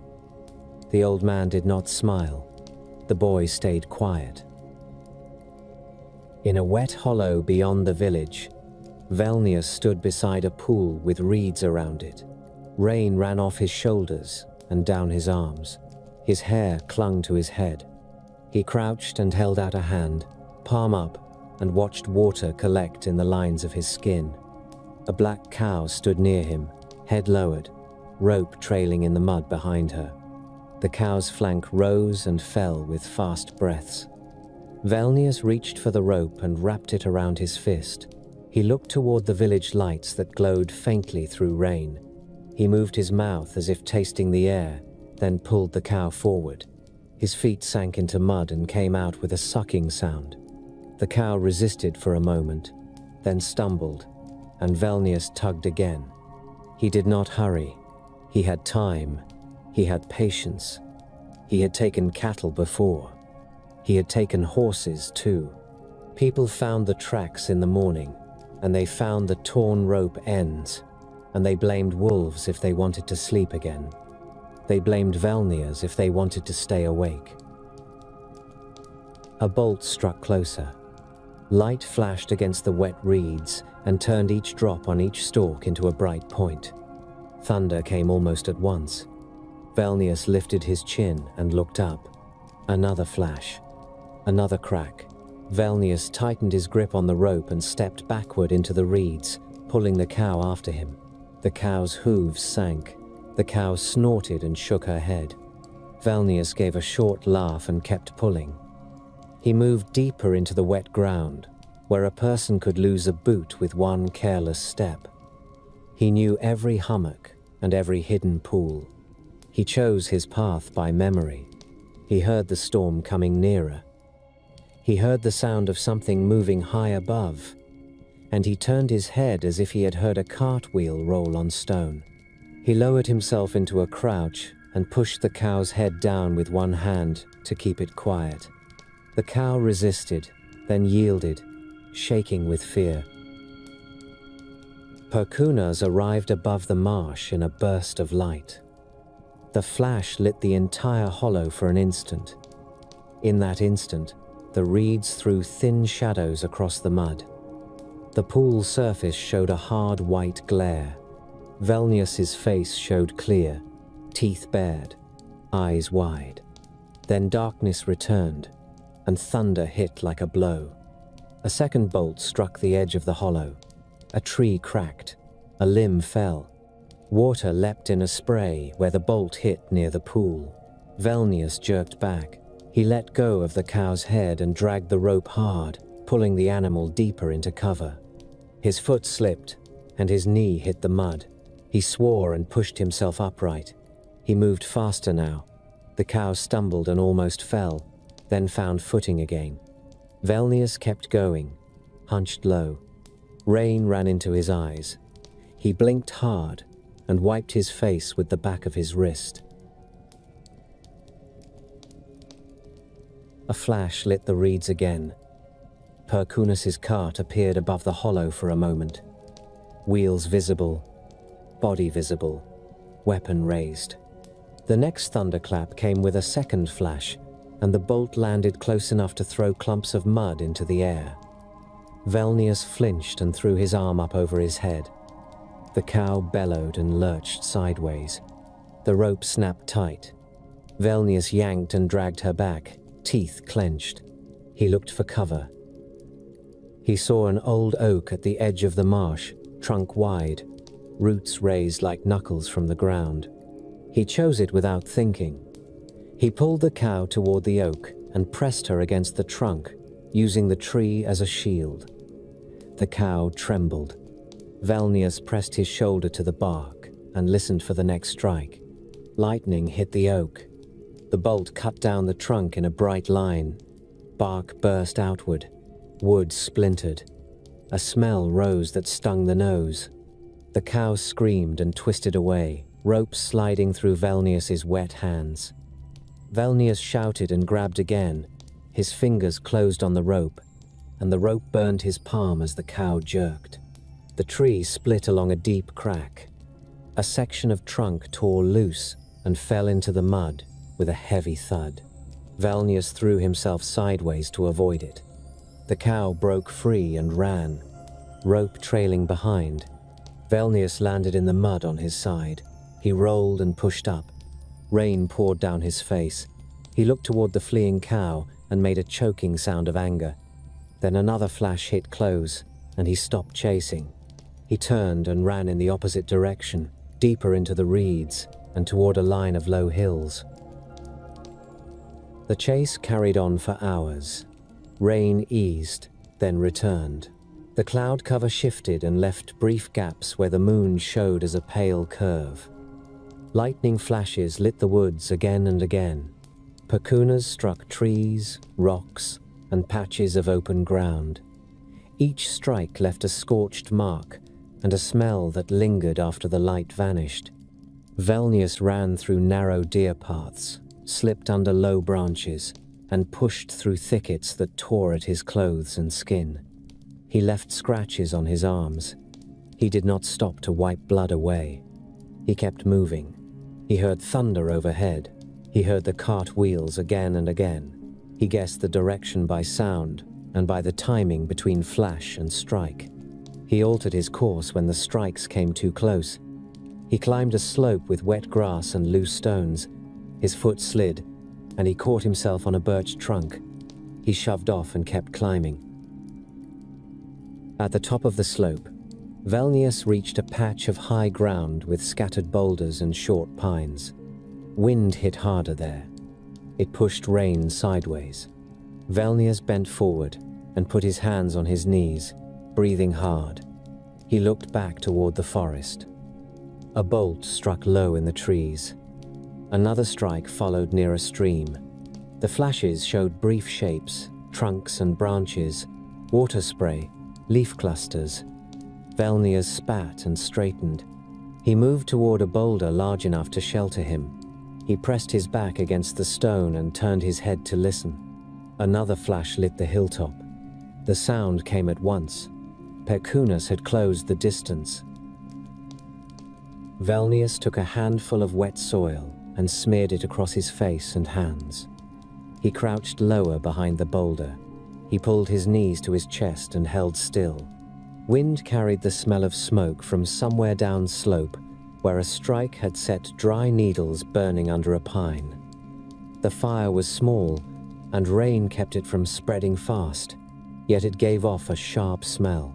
The old man did not smile. The boy stayed quiet. In a wet hollow beyond the village, Velnius stood beside a pool with reeds around it. Rain ran off his shoulders and down his arms. His hair clung to his head. He crouched and held out a hand, palm up, and watched water collect in the lines of his skin. A black cow stood near him, head lowered, rope trailing in the mud behind her. The cow's flank rose and fell with fast breaths. Velnius reached for the rope and wrapped it around his fist. He looked toward the village lights that glowed faintly through rain. He moved his mouth as if tasting the air, then pulled the cow forward. His feet sank into mud and came out with a sucking sound. The cow resisted for a moment, then stumbled, and Velnius tugged again. He did not hurry. He had time. He had patience. He had taken cattle before. He had taken horses too. People found the tracks in the morning, and they found the torn rope ends, and they blamed wolves if they wanted to sleep again. They blamed Velnius if they wanted to stay awake. A bolt struck closer. Light flashed against the wet reeds and turned each drop on each stalk into a bright point. Thunder came almost at once. Velnius lifted his chin and looked up. Another flash. Another crack. Velnius tightened his grip on the rope and stepped backward into the reeds, pulling the cow after him. The cow's hooves sank. The cow snorted and shook her head. Velnius gave a short laugh and kept pulling. He moved deeper into the wet ground, where a person could lose a boot with one careless step. He knew every hummock and every hidden pool. He chose his path by memory. He heard the storm coming nearer. He heard the sound of something moving high above, and he turned his head as if he had heard a cartwheel roll on stone. He lowered himself into a crouch and pushed the cow's head down with one hand to keep it quiet. The cow resisted, then yielded, shaking with fear. Perkunas arrived above the marsh in a burst of light. The flash lit the entire hollow for an instant. In that instant, the reeds threw thin shadows across the mud. The pool surface showed a hard white glare. Velnius's face showed clear, teeth bared, eyes wide. Then darkness returned, and thunder hit like a blow. A second bolt struck the edge of the hollow. A tree cracked. A limb fell. Water leapt in a spray where the bolt hit near the pool. Velnius jerked back. He let go of the cow's head and dragged the rope hard, pulling the animal deeper into cover. His foot slipped, and his knee hit the mud. He swore and pushed himself upright. He moved faster now. The cow stumbled and almost fell, then found footing again. Velnius kept going, hunched low. Rain ran into his eyes. He blinked hard and wiped his face with the back of his wrist. A flash lit the reeds again. Perkunas's cart appeared above the hollow for a moment. Wheels visible, body visible, weapon raised. The next thunderclap came with a second flash, and the bolt landed close enough to throw clumps of mud into the air. Velnius flinched and threw his arm up over his head. The cow bellowed and lurched sideways. The rope snapped tight. Velnius yanked and dragged her back, teeth clenched. He looked for cover. He saw an old oak at the edge of the marsh, trunk wide, roots raised like knuckles from the ground. He chose it without thinking. He pulled the cow toward the oak and pressed her against the trunk, using the tree as a shield. The cow trembled. Velnius pressed his shoulder to the bark and listened for the next strike. Lightning hit the oak. The bolt cut down the trunk in a bright line. Bark burst outward. Wood splintered. A smell rose that stung the nose. The cow screamed and twisted away, rope sliding through Velnius's wet hands. Velnius shouted and grabbed again. His fingers closed on the rope, and the rope burned his palm as the cow jerked. The tree split along a deep crack. A section of trunk tore loose and fell into the mud with a heavy thud. Velnius threw himself sideways to avoid it. The cow broke free and ran, rope trailing behind. Velnius landed in the mud on his side. He rolled and pushed up. Rain poured down his face. He looked toward the fleeing cow and made a choking sound of anger. Then another flash hit close, and he stopped chasing. He turned and ran in the opposite direction, deeper into the reeds and toward a line of low hills. The chase carried on for hours. Rain eased, then returned. The cloud cover shifted and left brief gaps where the moon showed as a pale curve. Lightning flashes lit the woods again and again. Perkunas struck trees, rocks, and patches of open ground. Each strike left a scorched mark and a smell that lingered after the light vanished. Velnius ran through narrow deer paths, slipped under low branches, and pushed through thickets that tore at his clothes and skin. He left scratches on his arms. He did not stop to wipe blood away. He kept moving. He heard thunder overhead. He heard the cart wheels again and again. He guessed the direction by sound and by the timing between flash and strike. He altered his course when the strikes came too close. He climbed a slope with wet grass and loose stones. His foot slid, and he caught himself on a birch trunk. He shoved off and kept climbing. At the top of the slope, Velnius reached a patch of high ground with scattered boulders and short pines. Wind hit harder there. It pushed rain sideways. Velnius bent forward and put his hands on his knees, breathing hard. He looked back toward the forest. A bolt struck low in the trees. Another strike followed near a stream. The flashes showed brief shapes, trunks and branches, water spray, leaf clusters. Velnius spat and straightened. He moved toward a boulder large enough to shelter him. He pressed his back against the stone and turned his head to listen. Another flash lit the hilltop. The sound came at once. Perkunas had closed the distance. Velnius took a handful of wet soil and smeared it across his face and hands. He crouched lower behind the boulder. He pulled his knees to his chest and held still. Wind carried the smell of smoke from somewhere down slope, where a strike had set dry needles burning under a pine. The fire was small, and rain kept it from spreading fast, yet it gave off a sharp smell.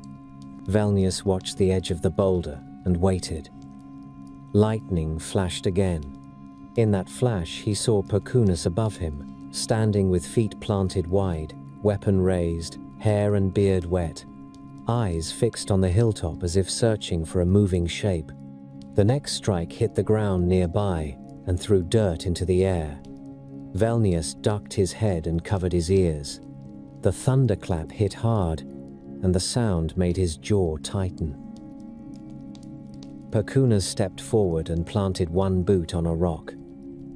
Velnius watched the edge of the boulder and waited. Lightning flashed again. In that flash, he saw Perkunas above him, standing with feet planted wide, weapon raised, hair and beard wet, eyes fixed on the hilltop as if searching for a moving shape. The next strike hit the ground nearby and threw dirt into the air. Velnius ducked his head and covered his ears. The thunderclap hit hard, and the sound made his jaw tighten. Perkunas stepped forward and planted one boot on a rock.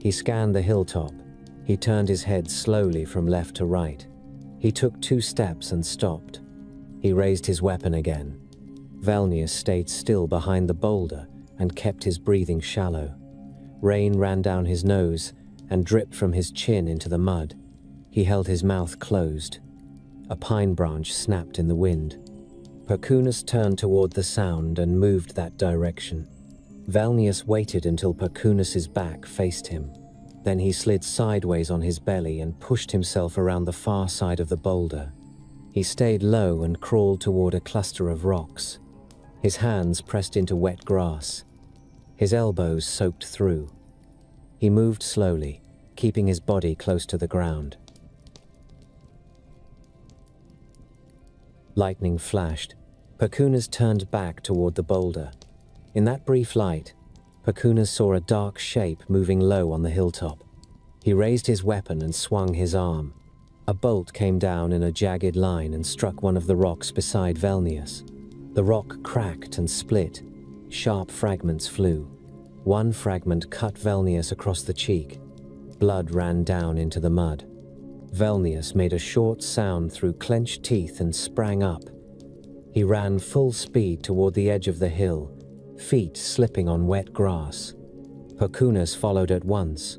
He scanned the hilltop. He turned his head slowly from left to right. He took 2 steps and stopped. He raised his weapon again. Velnius stayed still behind the boulder and kept his breathing shallow. Rain ran down his nose and dripped from his chin into the mud. He held his mouth closed. A pine branch snapped in the wind. Perkunas turned toward the sound and moved that direction. Velnius waited until Perkunas's back faced him. Then he slid sideways on his belly and pushed himself around the far side of the boulder. He stayed low and crawled toward a cluster of rocks. His hands pressed into wet grass. His elbows soaked through. He moved slowly, keeping his body close to the ground. Lightning flashed. Perkunas turned back toward the boulder. In that brief light, Perkunas saw a dark shape moving low on the hilltop. He raised his weapon and swung his arm. A bolt came down in a jagged line and struck one of the rocks beside Velnius. The rock cracked and split. Sharp fragments flew. One fragment cut Velnius across the cheek. Blood ran down into the mud. Velnius made a short sound through clenched teeth and sprang up. He ran full speed toward the edge of the hill, feet slipping on wet grass. Perkunas followed at once.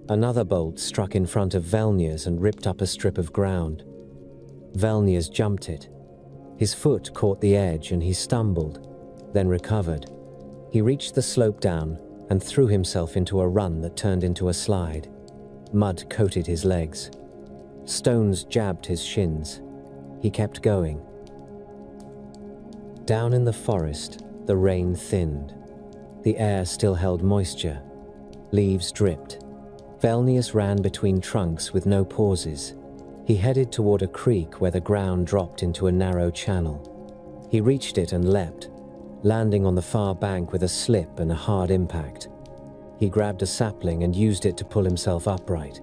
Another bolt struck in front of Velnius and ripped up a strip of ground. Velnius jumped it. His foot caught the edge and he stumbled, then recovered. He reached the slope down and threw himself into a run that turned into a slide. Mud coated his legs. Stones jabbed his shins. He kept going. Down in the forest, the rain thinned. The air still held moisture. Leaves dripped. Velnius ran between trunks with no pauses. He headed toward a creek where the ground dropped into a narrow channel. He reached it and leapt, landing on the far bank with a slip and a hard impact. He grabbed a sapling and used it to pull himself upright.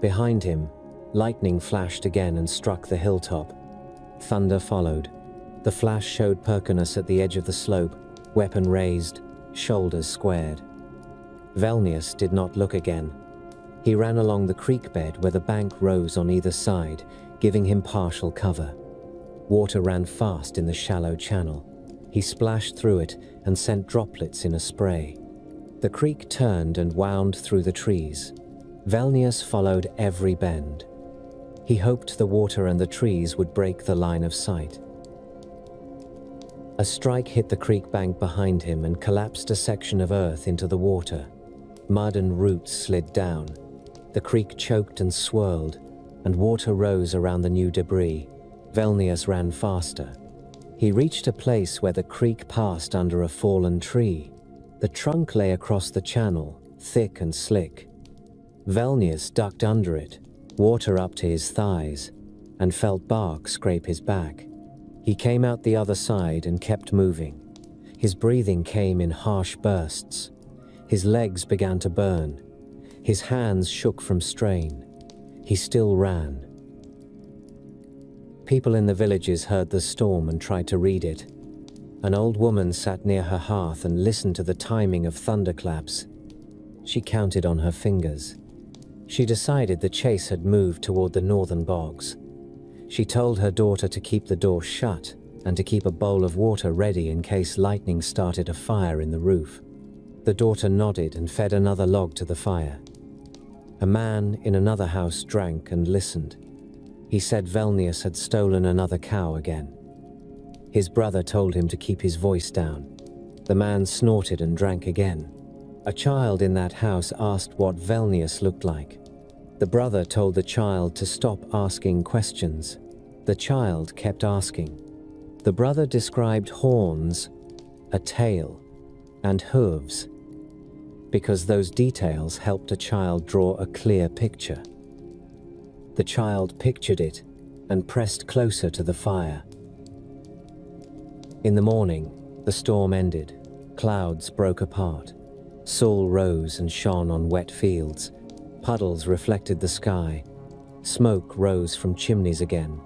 Behind him, lightning flashed again and struck the hilltop. Thunder followed. The flash showed Perkunus at the edge of the slope, weapon raised, shoulders squared. Velnius did not look again. He ran along the creek bed where the bank rose on either side, giving him partial cover. Water ran fast in the shallow channel. He splashed through it and sent droplets in a spray. The creek turned and wound through the trees. Velnius followed every bend. He hoped the water and the trees would break the line of sight. A strike hit the creek bank behind him and collapsed a section of earth into the water. Mud and roots slid down. The creek choked and swirled, and water rose around the new debris. Velnius ran faster. He reached a place where the creek passed under a fallen tree. The trunk lay across the channel, thick and slick. Velnius ducked under it, water up to his thighs, and felt bark scrape his back. He came out the other side and kept moving. His breathing came in harsh bursts. His legs began to burn. His hands shook from strain. He still ran. People in the villages heard the storm and tried to read it. An old woman sat near her hearth and listened to the timing of thunderclaps. She counted on her fingers. She decided the chase had moved toward the northern bogs. She told her daughter to keep the door shut and to keep a bowl of water ready in case lightning started a fire in the roof. The daughter nodded and fed another log to the fire. A man in another house drank and listened. He said Velnius had stolen another cow again. His brother told him to keep his voice down. The man snorted and drank again. A child in that house asked what Velnius looked like. The brother told the child to stop asking questions. The child kept asking. The brother described horns, a tail, and hooves, because those details helped a child draw a clear picture. The child pictured it and pressed closer to the fire. In the morning, the storm ended. Clouds broke apart. Sol rose and shone on wet fields. Puddles reflected the sky. Smoke rose from chimneys again.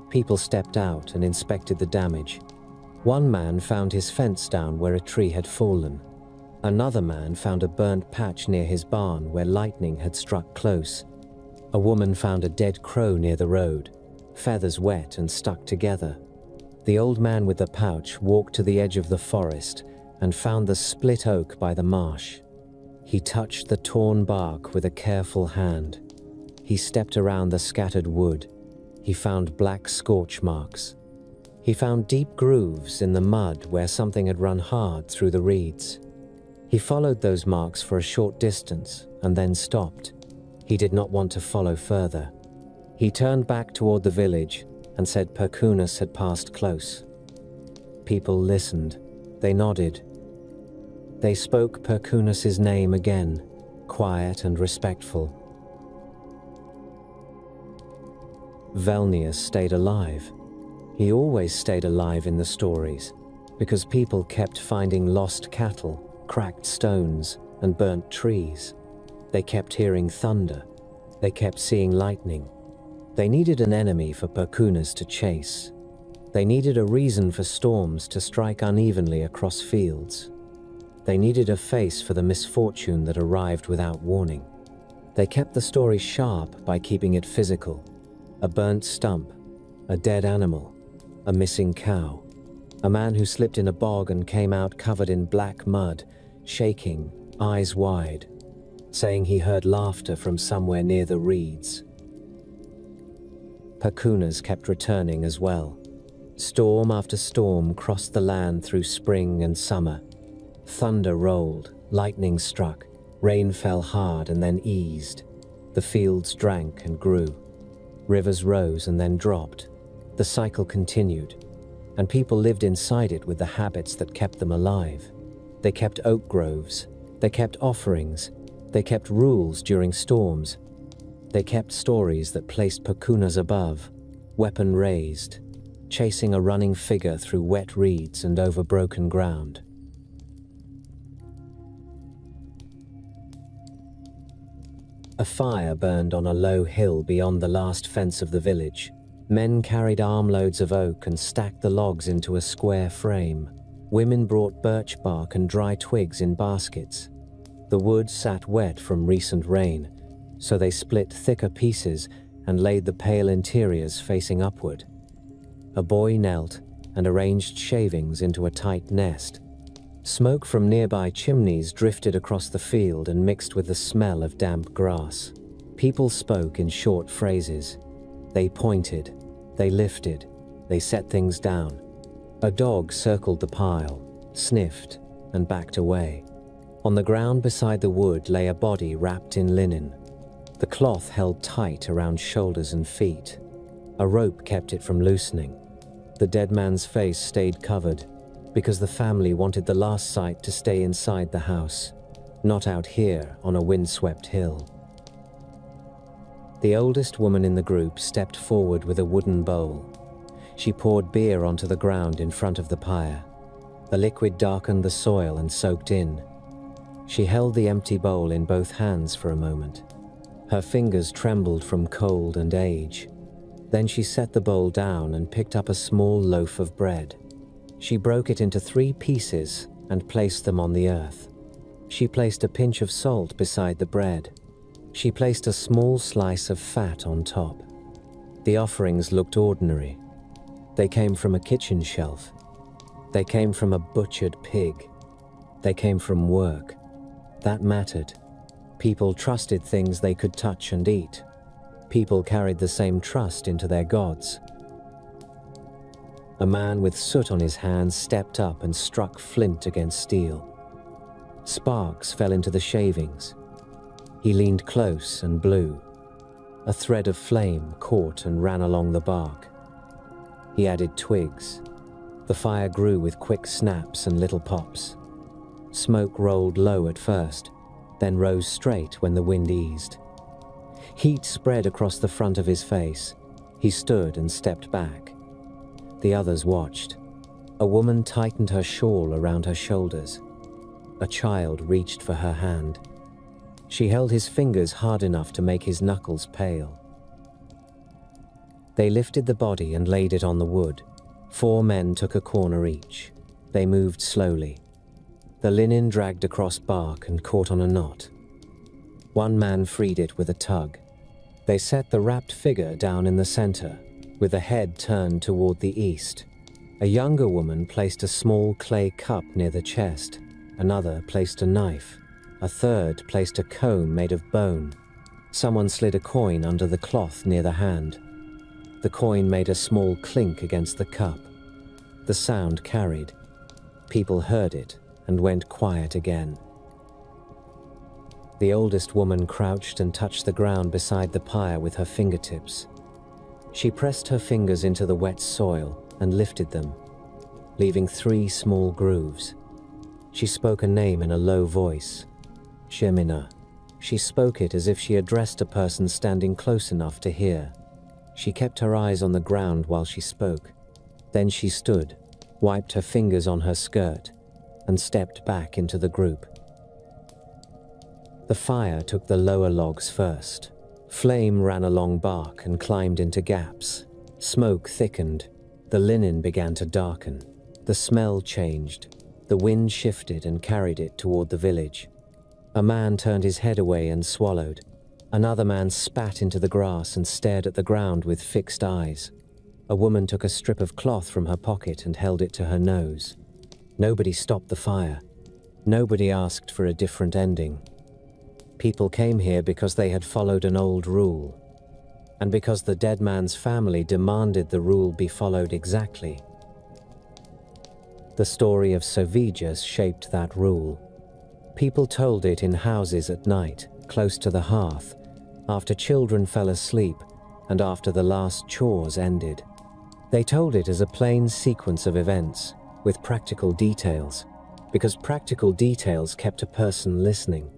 People stepped out and inspected the damage. One man found his fence down where a tree had fallen. Another man found a burnt patch near his barn where lightning had struck close. A woman found a dead crow near the road, feathers wet and stuck together. The old man with the pouch walked to the edge of the forest and found the split oak by the marsh. He touched the torn bark with a careful hand. He stepped around the scattered wood. He found black scorch marks. He found deep grooves in the mud where something had run hard through the reeds. He followed those marks for a short distance and then stopped. He did not want to follow further. He turned back toward the village and said Perkunus had passed close. People listened. They nodded. They spoke Perkunus's name again, quiet and respectful. Velnius stayed alive. He always stayed alive in the stories, because people kept finding lost cattle, cracked stones, and burnt trees. They kept hearing thunder. They kept seeing lightning. They needed an enemy for Perkunus to chase. They needed a reason for storms to strike unevenly across fields. They needed a face for the misfortune that arrived without warning. They kept the story sharp by keeping it physical. A burnt stump, a dead animal, a missing cow, a man who slipped in a bog and came out covered in black mud, shaking, eyes wide, saying he heard laughter from somewhere near the reeds. Pacunas kept returning as well. Storm after storm crossed the land through spring and summer. Thunder rolled, lightning struck, rain fell hard and then eased. The fields drank and grew. Rivers rose and then dropped. The cycle continued, and people lived inside it with the habits that kept them alive. They kept oak groves, they kept offerings, they kept rules during storms. They kept stories that placed Pacunas above, weapon raised, chasing a running figure through wet reeds and over broken ground. A fire burned on a low hill beyond the last fence of the village. Men carried armloads of oak and stacked the logs into a square frame. Women brought birch bark and dry twigs in baskets. The wood sat wet from recent rain, so they split thicker pieces and laid the pale interiors facing upward. A boy knelt and arranged shavings into a tight nest. Smoke from nearby chimneys drifted across the field and mixed with the smell of damp grass. People spoke in short phrases. They pointed, they lifted, they set things down. A dog circled the pile, sniffed, and backed away. On the ground beside the wood lay a body wrapped in linen. The cloth held tight around shoulders and feet. A rope kept it from loosening. The dead man's face stayed covered, because the family wanted the last sight to stay inside the house, not out here on a windswept hill. The oldest woman in the group stepped forward with a wooden bowl. She poured beer onto the ground in front of the pyre. The liquid darkened the soil and soaked in. She held the empty bowl in both hands for a moment. Her fingers trembled from cold and age. Then she set the bowl down and picked up a small loaf of bread. She broke it into 3 pieces and placed them on the earth. She placed a pinch of salt beside the bread. She placed a small slice of fat on top. The offerings looked ordinary. They came from a kitchen shelf. They came from a butchered pig. They came from work. That mattered. People trusted things they could touch and eat. People carried the same trust into their gods. A man with soot on his hands stepped up and struck flint against steel. Sparks fell into the shavings. He leaned close and blew. A thread of flame caught and ran along the bark. He added twigs. The fire grew with quick snaps and little pops. Smoke rolled low at first, then rose straight when the wind eased. Heat spread across the front of his face. He stood and stepped back. The others watched. A woman tightened her shawl around her shoulders. A child reached for her hand. She held his fingers hard enough to make his knuckles pale. They lifted the body and laid it on the wood. 4 men took a corner each. They moved slowly. The linen dragged across bark and caught on a knot. One man freed it with a tug. They set the wrapped figure down in the center, with the head turned toward the east. A younger woman placed a small clay cup near the chest. Another placed a knife. A third placed a comb made of bone. Someone slid a coin under the cloth near the hand. The coin made a small clink against the cup. The sound carried. People heard it and went quiet again. The oldest woman crouched and touched the ground beside the pyre with her fingertips. She pressed her fingers into the wet soil and lifted them, leaving 3 small grooves. She spoke a name in a low voice. Shemina. She spoke it as if she addressed a person standing close enough to hear. She kept her eyes on the ground while she spoke. Then she stood, wiped her fingers on her skirt, and stepped back into the group. The fire took the lower logs first. Flame ran along bark and climbed into gaps. Smoke thickened. The linen began to darken. The smell changed. The wind shifted and carried it toward the village. A man turned his head away and swallowed. Another man spat into the grass and stared at the ground with fixed eyes. A woman took a strip of cloth from her pocket and held it to her nose. Nobody stopped the fire. Nobody asked for a different ending. People came here because they had followed an old rule. and because the dead man's family demanded the rule be followed exactly. The story of Sovigus shaped that rule. People told it in houses at night, close to the hearth, after children fell asleep and after the last chores ended. They told it as a plain sequence of events, with practical details, because practical details kept a person listening.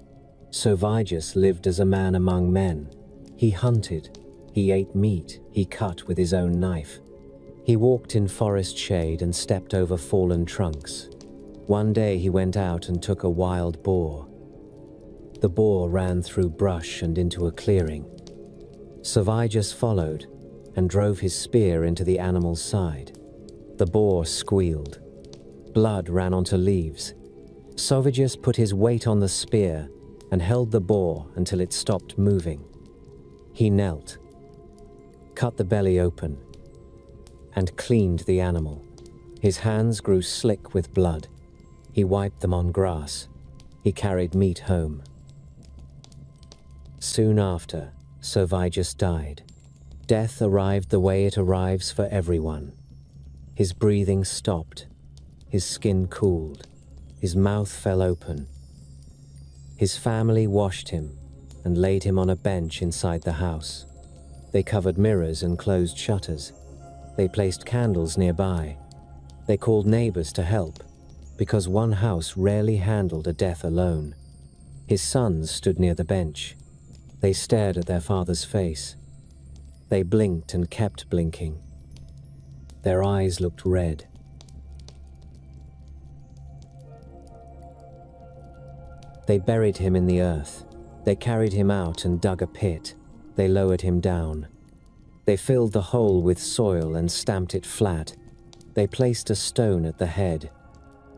Sovigus lived as a man among men. He hunted, he ate meat, he cut with his own knife. He walked in forest shade and stepped over fallen trunks. One day he went out and took a wild boar. The boar ran through brush and into a clearing. Sovigus followed and drove his spear into the animal's side. The boar squealed. Blood ran onto leaves. Sovigus put his weight on the spear and held the boar until it stopped moving. He knelt, cut the belly open, and cleaned the animal. His hands grew slick with blood. He wiped them on grass. He carried meat home. Soon after, Sovigus died. Death arrived the way it arrives for everyone. His breathing stopped. His skin cooled. His mouth fell open. His family washed him and laid him on a bench inside the house. They covered mirrors and closed shutters. They placed candles nearby. They called neighbors to help, because one house rarely handled a death alone. His sons stood near the bench. They stared at their father's face. They blinked and kept blinking. Their eyes looked red. They buried him in the earth. They carried him out and dug a pit. They lowered him down. They filled the hole with soil and stamped it flat. They placed a stone at the head.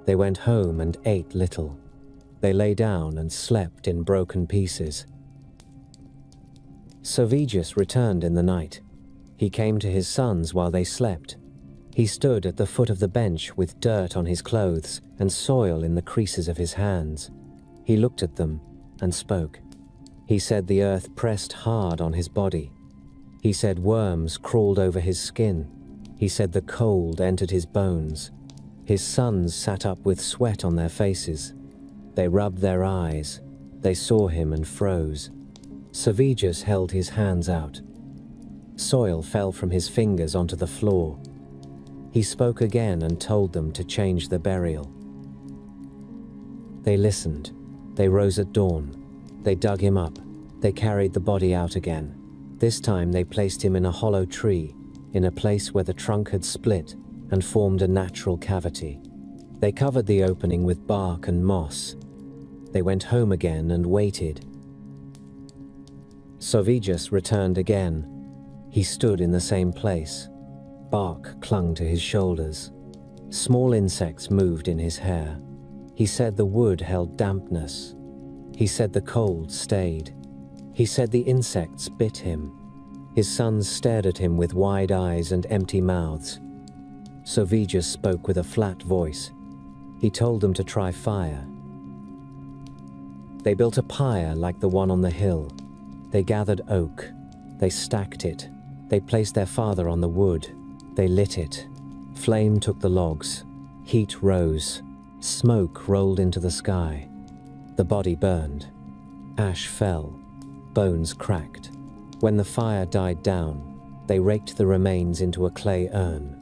They went home and ate little. They lay down and slept in broken pieces. Sovigus returned in the night. He came to his sons while they slept. He stood at the foot of the bench with dirt on his clothes and soil in the creases of his hands. He looked at them and spoke. He said the earth pressed hard on his body. He said worms crawled over his skin. He said the cold entered his bones. His sons sat up with sweat on their faces. They rubbed their eyes. They saw him and froze. Sovigus held his hands out. Soil fell from his fingers onto the floor. He spoke again and told them to change the burial. They listened. They rose at dawn. They dug him up. They carried the body out again. This time they placed him in a hollow tree, in a place where the trunk had split and formed a natural cavity. They covered the opening with bark and moss. They went home again and waited. Sovigus returned again. He stood in the same place. Bark clung to his shoulders. Small insects moved in his hair. He said the wood held dampness. He said the cold stayed. He said the insects bit him. His sons stared at him with wide eyes and empty mouths. Sovigus spoke with a flat voice. He told them to try fire. They built a pyre like the one on the hill. They gathered oak. They stacked it. They placed their father on the wood. They lit it. Flame took the logs. Heat rose. Smoke rolled into the sky. The body burned. Ash fell. Bones cracked. When the fire died down, they raked the remains into a clay urn.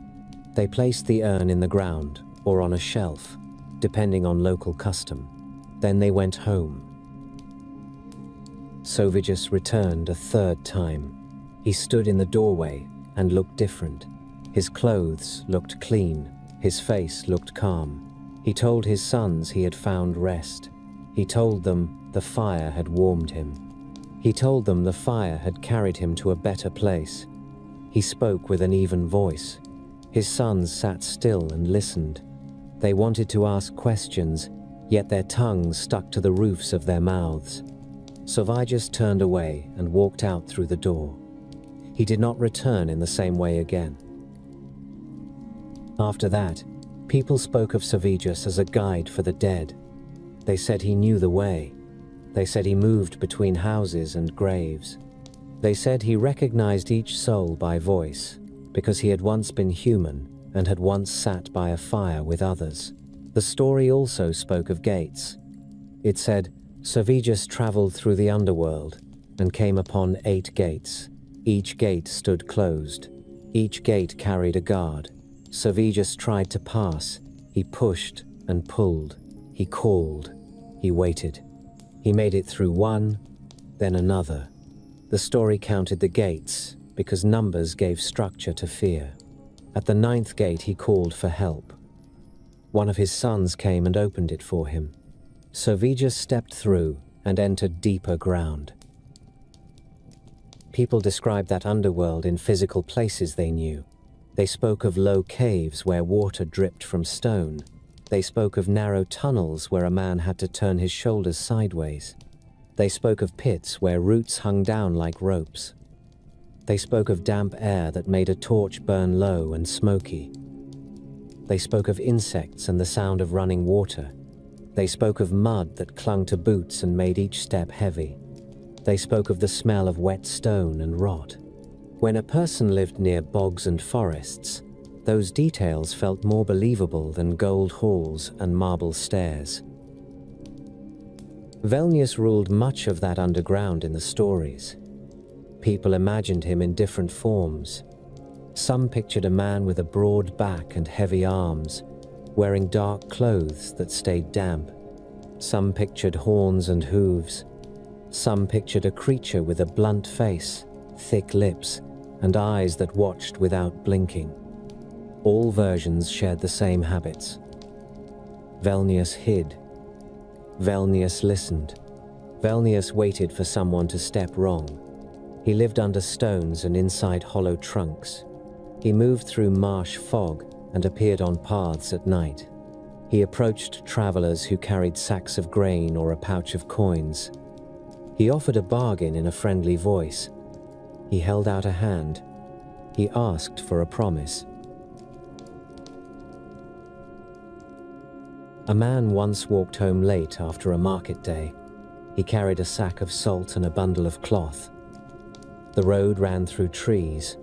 They placed the urn in the ground or on a shelf, depending on local custom. Then they went home. Sovigus returned a third time. He stood in the doorway and looked different. His clothes looked clean. His face looked calm. He told his sons he had found rest. He told them the fire had warmed him. He told them the fire had carried him to a better place. He spoke with an even voice. His sons sat still and listened. They wanted to ask questions, yet their tongues stuck to the roofs of their mouths. Sovigus turned away and walked out through the door. He did not return in the same way again. After that, people spoke of Sovigus as a guide for the dead. They said he knew the way. They said he moved between houses and graves. They said he recognized each soul by voice, because he had once been human and had once sat by a fire with others. The story also spoke of gates. It said, Servegus traveled through the underworld and came upon 8 gates. Each gate stood closed. Each gate carried a guard. Servegus tried to pass. He pushed and pulled. He called. He waited. He made it through one, then another. The story counted the gates because numbers gave structure to fear. At the 9th gate he called for help. One of his sons came and opened it for him. Servegus stepped through and entered deeper ground. People described that underworld in physical places they knew. They spoke of low caves where water dripped from stone. They spoke of narrow tunnels where a man had to turn his shoulders sideways. They spoke of pits where roots hung down like ropes. They spoke of damp air that made a torch burn low and smoky. They spoke of insects and the sound of running water. They spoke of mud that clung to boots and made each step heavy. They spoke of the smell of wet stone and rot. When a person lived near bogs and forests, those details felt more believable than gold halls and marble stairs. Velnius ruled much of that underground in the stories. People imagined him in different forms. Some pictured a man with a broad back and heavy arms, wearing dark clothes that stayed damp. Some pictured horns and hooves. Some pictured a creature with a blunt face, thick lips, and eyes that watched without blinking. All versions shared the same habits. Velnius hid. Velnius listened. Velnius waited for someone to step wrong. He lived under stones and inside hollow trunks. He moved through marsh fog and appeared on paths at night. He approached travelers who carried sacks of grain or a pouch of coins. He offered a bargain in a friendly voice. He held out a hand. He asked for a promise. A man once walked home late after a market day. He carried a sack of salt and a bundle of cloth. The road ran through trees.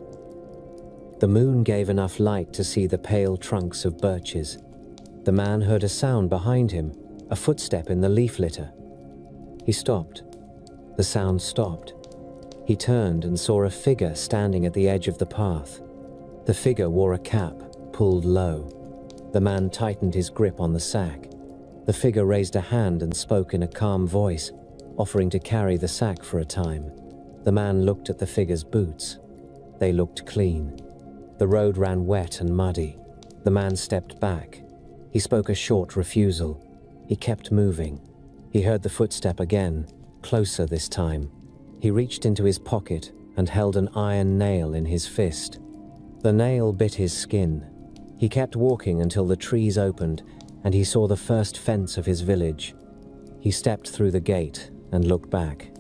The moon gave enough light to see the pale trunks of birches. The man heard a sound behind him, a footstep in the leaf litter. He stopped. The sound stopped. He turned and saw a figure standing at the edge of the path. The figure wore a cap, pulled low. The man tightened his grip on the sack. The figure raised a hand and spoke in a calm voice, offering to carry the sack for a time. The man looked at the figure's boots. They looked clean. The road ran wet and muddy. The man stepped back. He spoke a short refusal. He kept moving. He heard the footstep again, closer this time. He reached into his pocket and held an iron nail in his fist. The nail bit his skin. He kept walking until the trees opened and he saw the first fence of his village. He stepped through the gate and looked back.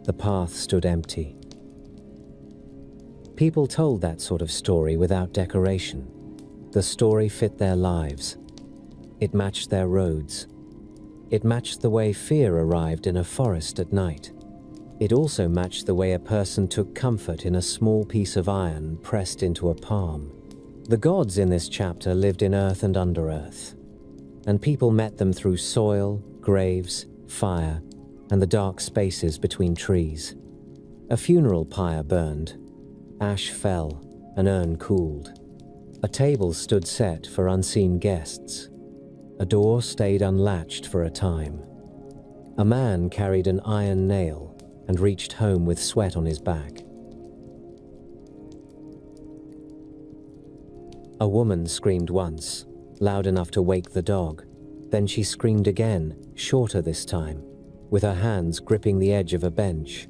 The path stood empty. People told that sort of story without decoration. The story fit their lives. It matched their roads. It matched the way fear arrived in a forest at night. It also matched the way a person took comfort in a small piece of iron pressed into a palm. The gods in this chapter lived in earth and under earth, and people met them through soil, graves, fire, and the dark spaces between trees. A funeral pyre burned. Ash fell, an urn cooled. A table stood set for unseen guests. A door stayed unlatched for a time. A man carried an iron nail and reached home with sweat on his back. A woman screamed once, loud enough to wake the dog. Then she screamed again, shorter this time, with her hands gripping the edge of a bench.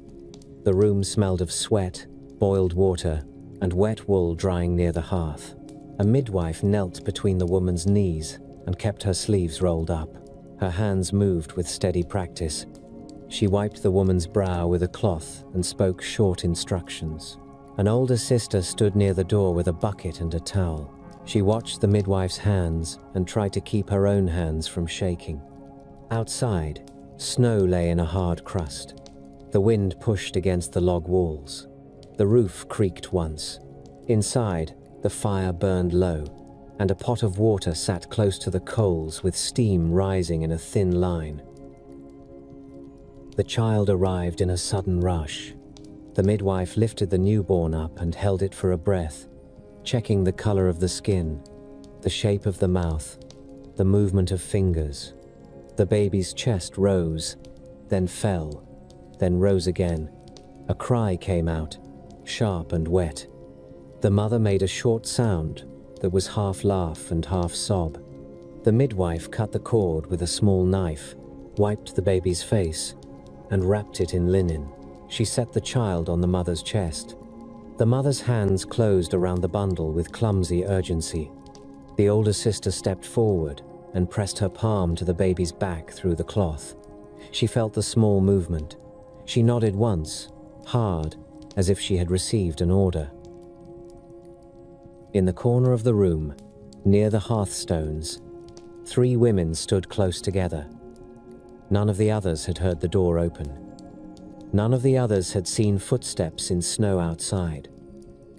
The room smelled of sweat, boiled water, and wet wool drying near the hearth. A midwife knelt between the woman's knees and kept her sleeves rolled up. Her hands moved with steady practice. She wiped the woman's brow with a cloth and spoke short instructions. An older sister stood near the door with a bucket and a towel. She watched the midwife's hands and tried to keep her own hands from shaking. Outside, snow lay in a hard crust. The wind pushed against the log walls. The roof creaked once. Inside, the fire burned low, and a pot of water sat close to the coals with steam rising in a thin line. The child arrived in a sudden rush. The midwife lifted the newborn up and held it for a breath, checking the color of the skin, the shape of the mouth, the movement of fingers. The baby's chest rose, then fell, then rose again. A cry came out, sharp and wet. The mother made a short sound that was half laugh and half sob. The midwife cut the cord with a small knife, wiped the baby's face, and wrapped it in linen. She set the child on the mother's chest. The mother's hands closed around the bundle with clumsy urgency. The older sister stepped forward and pressed her palm to the baby's back through the cloth. She felt the small movement. She nodded once, hard, as if she had received an order. In the corner of the room, near the hearthstones, 3 women stood close together. None of the others had heard the door open. None of the others had seen footsteps in snow outside.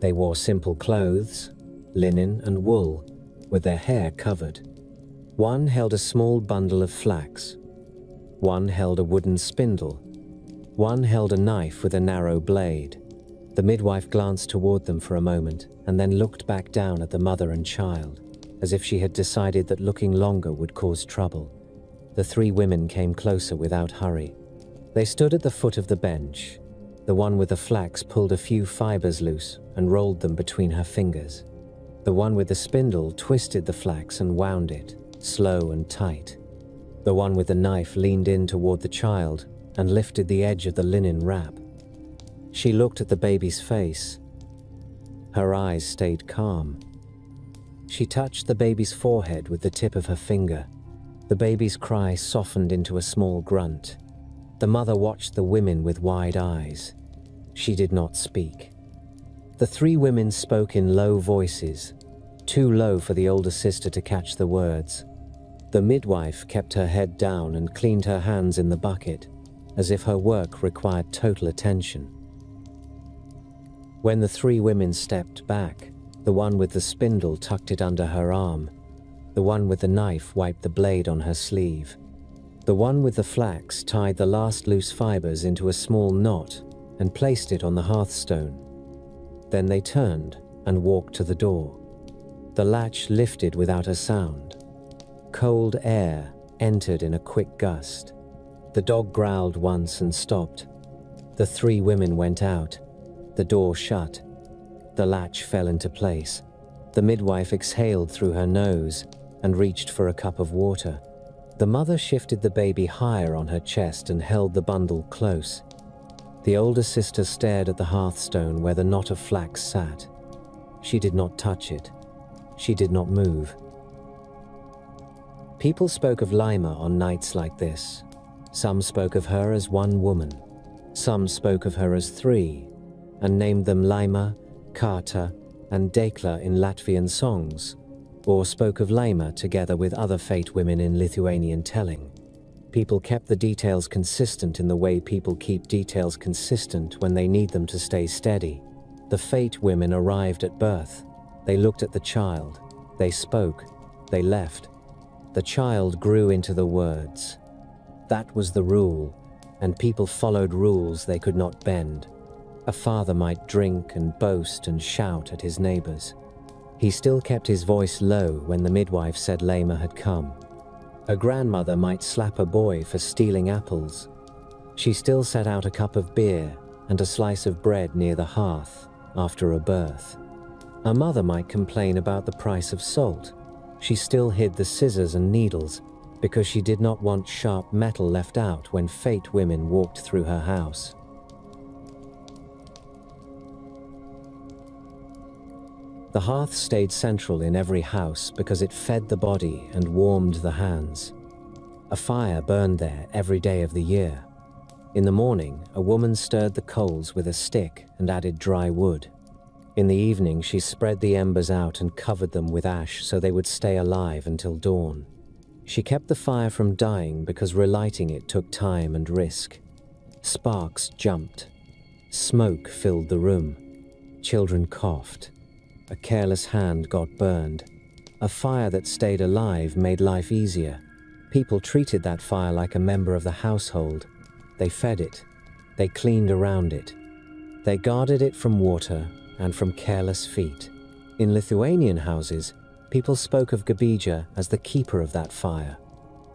They wore simple clothes, linen and wool, with their hair covered. One held a small bundle of flax. One held a wooden spindle. One held a knife with a narrow blade. The midwife glanced toward them for a moment and then looked back down at the mother and child, as if she had decided that looking longer would cause trouble. The 3 women came closer without hurry. They stood at the foot of the bench. The one with the flax pulled a few fibers loose and rolled them between her fingers. The one with the spindle twisted the flax and wound it, slow and tight. The one with the knife leaned in toward the child and lifted the edge of the linen wrap. She looked at the baby's face. Her eyes stayed calm. She touched the baby's forehead with the tip of her finger. The baby's cry softened into a small grunt. The mother watched the women with wide eyes. She did not speak. The 3 women spoke in low voices, too low for the older sister to catch the words. The midwife kept her head down and cleaned her hands in the bucket, as if her work required total attention. When the 3 women stepped back, the one with the spindle tucked it under her arm. The one with the knife wiped the blade on her sleeve. The one with the flax tied the last loose fibers into a small knot and placed it on the hearthstone. Then they turned and walked to the door. The latch lifted without a sound. Cold air entered in a quick gust. The dog growled once and stopped. The 3 women went out. The door shut. The latch fell into place. The midwife exhaled through her nose and reached for a cup of water. The mother shifted the baby higher on her chest and held the bundle close. The older sister stared at the hearthstone where the knot of flax sat. She did not touch it. She did not move. People spoke of Lima on nights like this. Some spoke of her as one woman. Some spoke of her as 3, and named them Lima, Kata, and Dekla in Latvian songs, or spoke of Lima together with other fate women in Lithuanian telling. People kept the details consistent in the way people keep details consistent when they need them to stay steady. The fate women arrived at birth. They looked at the child. They spoke. They left. The child grew into the words. That was the rule, and people followed rules they could not bend. A father might drink and boast and shout at his neighbors. He still kept his voice low when the midwife said Lema had come. A grandmother might slap a boy for stealing apples. She still set out a cup of beer and a slice of bread near the hearth after a birth. A mother might complain about the price of salt. She still hid the scissors and needles because she did not want sharp metal left out when fate women walked through her house. The hearth stayed central in every house because it fed the body and warmed the hands. A fire burned there every day of the year. In the morning, a woman stirred the coals with a stick and added dry wood. In the evening, she spread the embers out and covered them with ash so they would stay alive until dawn. She kept the fire from dying because relighting it took time and risk. Sparks jumped. Smoke filled the room. Children coughed. A careless hand got burned. A fire that stayed alive made life easier. People treated that fire like a member of the household. They fed it. They cleaned around it. They guarded it from water and from careless feet. In Lithuanian houses, people spoke of Gabija as the keeper of that fire.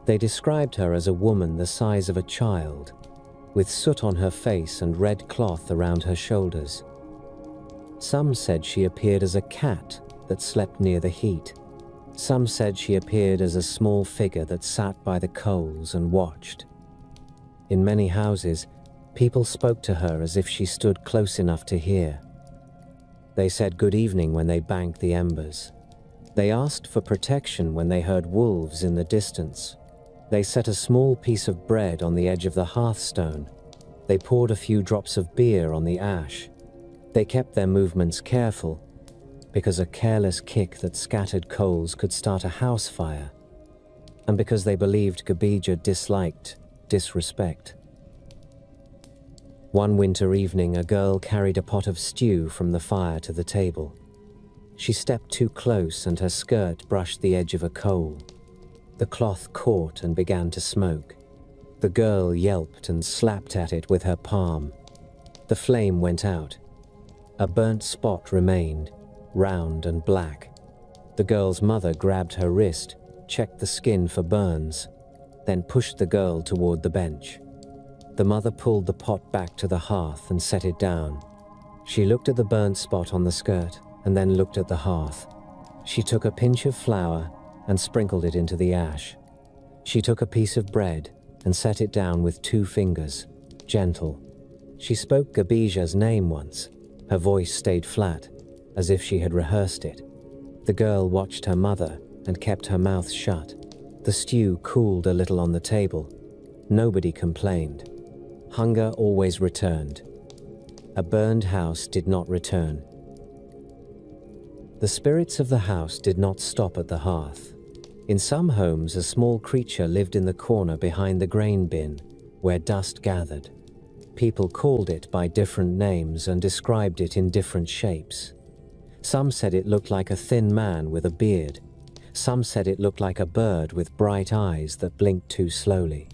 They described her as a woman the size of a child, with soot on her face and red cloth around her shoulders. Some said she appeared as a cat that slept near the heat. Some said she appeared as a small figure that sat by the coals and watched. In many houses, people spoke to her as if she stood close enough to hear. They said good evening when they banked the embers. They asked for protection when they heard wolves in the distance. They set a small piece of bread on the edge of the hearthstone. They poured a few drops of beer on the ash. They kept their movements careful, because a careless kick that scattered coals could start a house fire, and because they believed Gabija disliked disrespect. One winter evening, a girl carried a pot of stew from the fire to the table. She stepped too close and her skirt brushed the edge of a coal. The cloth caught and began to smoke. The girl yelped and slapped at it with her palm. The flame went out. A burnt spot remained, round and black. The girl's mother grabbed her wrist, checked the skin for burns, then pushed the girl toward the bench. The mother pulled the pot back to the hearth and set it down. She looked at the burnt spot on the skirt and then looked at the hearth. She took a pinch of flour and sprinkled it into the ash. She took a piece of bread and set it down with 2 fingers, gentle. She spoke Gabija's name once. Her voice stayed flat, as if she had rehearsed it. The girl watched her mother and kept her mouth shut. The stew cooled a little on the table. Nobody complained. Hunger always returned. A burned house did not return. The spirits of the house did not stop at the hearth. In some homes, a small creature lived in the corner behind the grain bin, where dust gathered. People called it by different names and described it in different shapes. Some said it looked like a thin man with a beard. Some said it looked like a bird with bright eyes that blinked too slowly.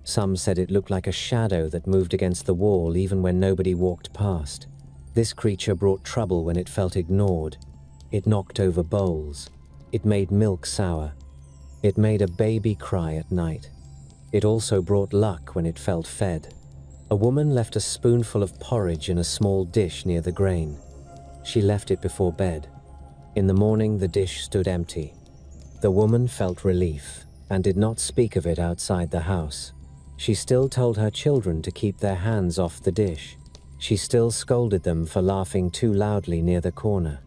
Some said it looked like a shadow that moved against the wall even when nobody walked past. This creature brought trouble when it felt ignored. It knocked over bowls. It made milk sour. It made a baby cry at night. It also brought luck when it felt fed. A woman left a spoonful of porridge in a small dish near the grain. She left it before bed. In the morning, the dish stood empty. The woman felt relief and did not speak of it outside the house. She still told her children to keep their hands off the dish. She still scolded them for laughing too loudly near the corner.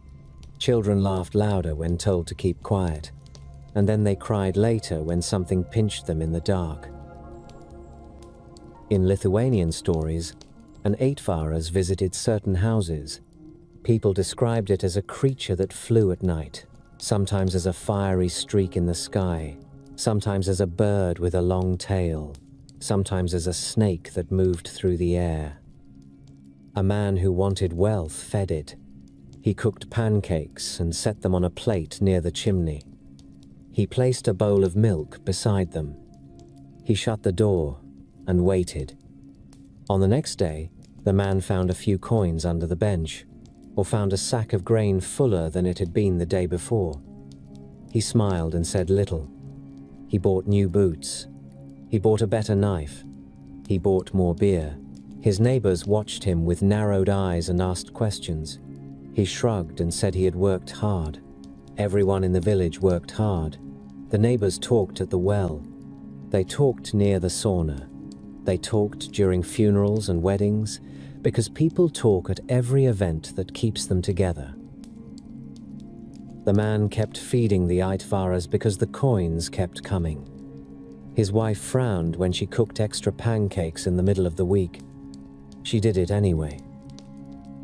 Children laughed louder when told to keep quiet, and then they cried later when something pinched them in the dark. In Lithuanian stories, an Aitvaras visited certain houses. People described it as a creature that flew at night, sometimes as a fiery streak in the sky, sometimes as a bird with a long tail, sometimes as a snake that moved through the air. A man who wanted wealth fed it. He cooked pancakes and set them on a plate near the chimney. He placed a bowl of milk beside them. He shut the door and waited. On the next day, the man found a few coins under the bench, or found a sack of grain fuller than it had been the day before. He smiled and said little. He bought new boots. He bought a better knife. He bought more beer. His neighbors watched him with narrowed eyes and asked questions. He shrugged and said he had worked hard. Everyone in the village worked hard. The neighbors talked at the well. They talked near the sauna. They talked during funerals and weddings, because people talk at every event that keeps them together. The man kept feeding the Aitvaras because the coins kept coming. His wife frowned when she cooked extra pancakes in the middle of the week. She did it anyway.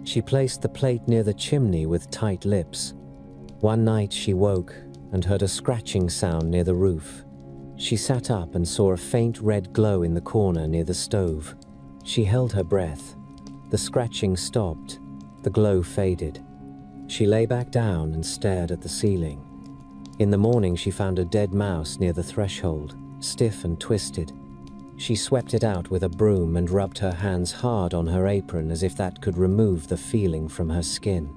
She placed the plate near the chimney with tight lips. One night she woke and heard a scratching sound near the roof. She sat up and saw a faint red glow in the corner near the stove. She held her breath. The scratching stopped. The glow faded. She lay back down and stared at the ceiling. In the morning, she found a dead mouse near the threshold, stiff and twisted. She swept it out with a broom and rubbed her hands hard on her apron as if that could remove the feeling from her skin.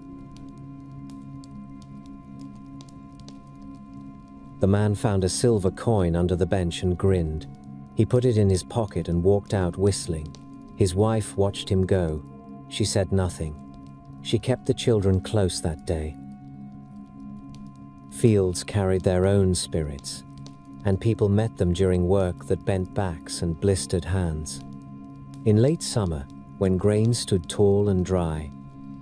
The man found a silver coin under the bench and grinned. He put it in his pocket and walked out whistling. His wife watched him go. She said nothing. She kept the children close that day. Fields carried their own spirits, and people met them during work that bent backs and blistered hands. In late summer, when grain stood tall and dry,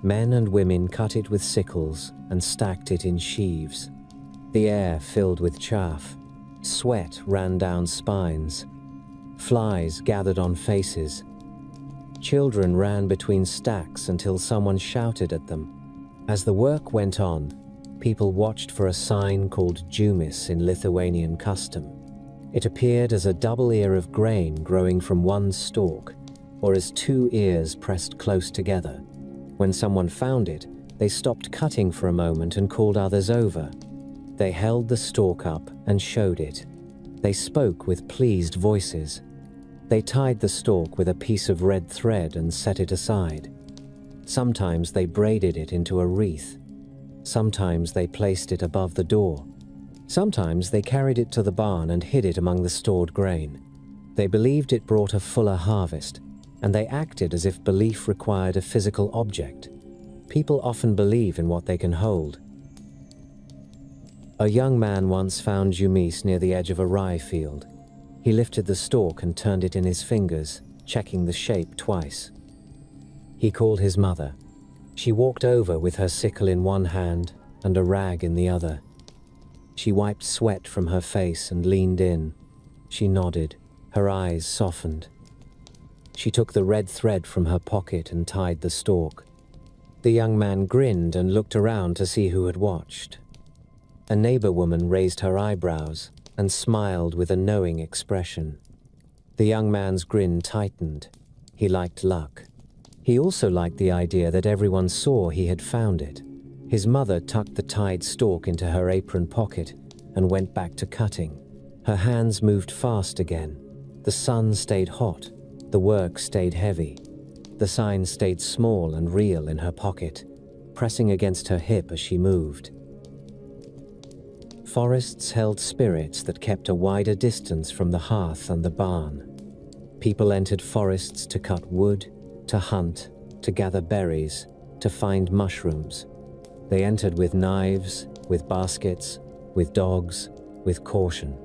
men and women cut it with sickles and stacked it in sheaves. The air filled with chaff. Sweat ran down spines. Flies gathered on faces. Children ran between stacks until someone shouted at them. As the work went on, people watched for a sign called jumis in Lithuanian custom. It appeared as a double ear of grain growing from one stalk, or as two ears pressed close together. When someone found it, they stopped cutting for a moment and called others over. They held the stalk up and showed it. They spoke with pleased voices. They tied the stalk with a piece of red thread and set it aside. Sometimes they braided it into a wreath. Sometimes they placed it above the door. Sometimes they carried it to the barn and hid it among the stored grain. They believed it brought a fuller harvest, and they acted as if belief required a physical object. People often believe in what they can hold. A young man once found jumis near the edge of a rye field. He lifted the stalk and turned it in his fingers, checking the shape twice. He called his mother. She walked over with her sickle in one hand and a rag in the other. She wiped sweat from her face and leaned in. She nodded. Her eyes softened. She took the red thread from her pocket and tied the stalk. The young man grinned and looked around to see who had watched. A neighbor woman raised her eyebrows and smiled with a knowing expression. The young man's grin tightened. He liked luck. He also liked the idea that everyone saw he had found it. His mother tucked the tied stalk into her apron pocket and went back to cutting. Her hands moved fast again. The sun stayed hot. The work stayed heavy. The sign stayed small and real in her pocket, pressing against her hip as she moved. Forests held spirits that kept a wider distance from the hearth and the barn. People entered forests to cut wood, to hunt, to gather berries, to find mushrooms. They entered with knives, with baskets, with dogs, with caution.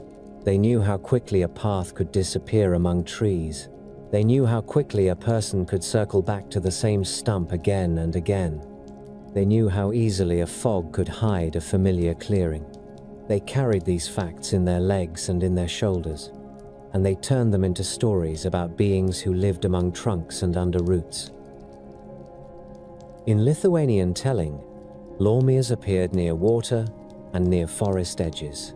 They knew how quickly a path could disappear among trees. They knew how quickly a person could circle back to the same stump again and again. They knew how easily a fog could hide a familiar clearing. They carried these facts in their legs and in their shoulders, and they turned them into stories about beings who lived among trunks and under roots. In Lithuanian telling, Lormias appeared near water and near forest edges.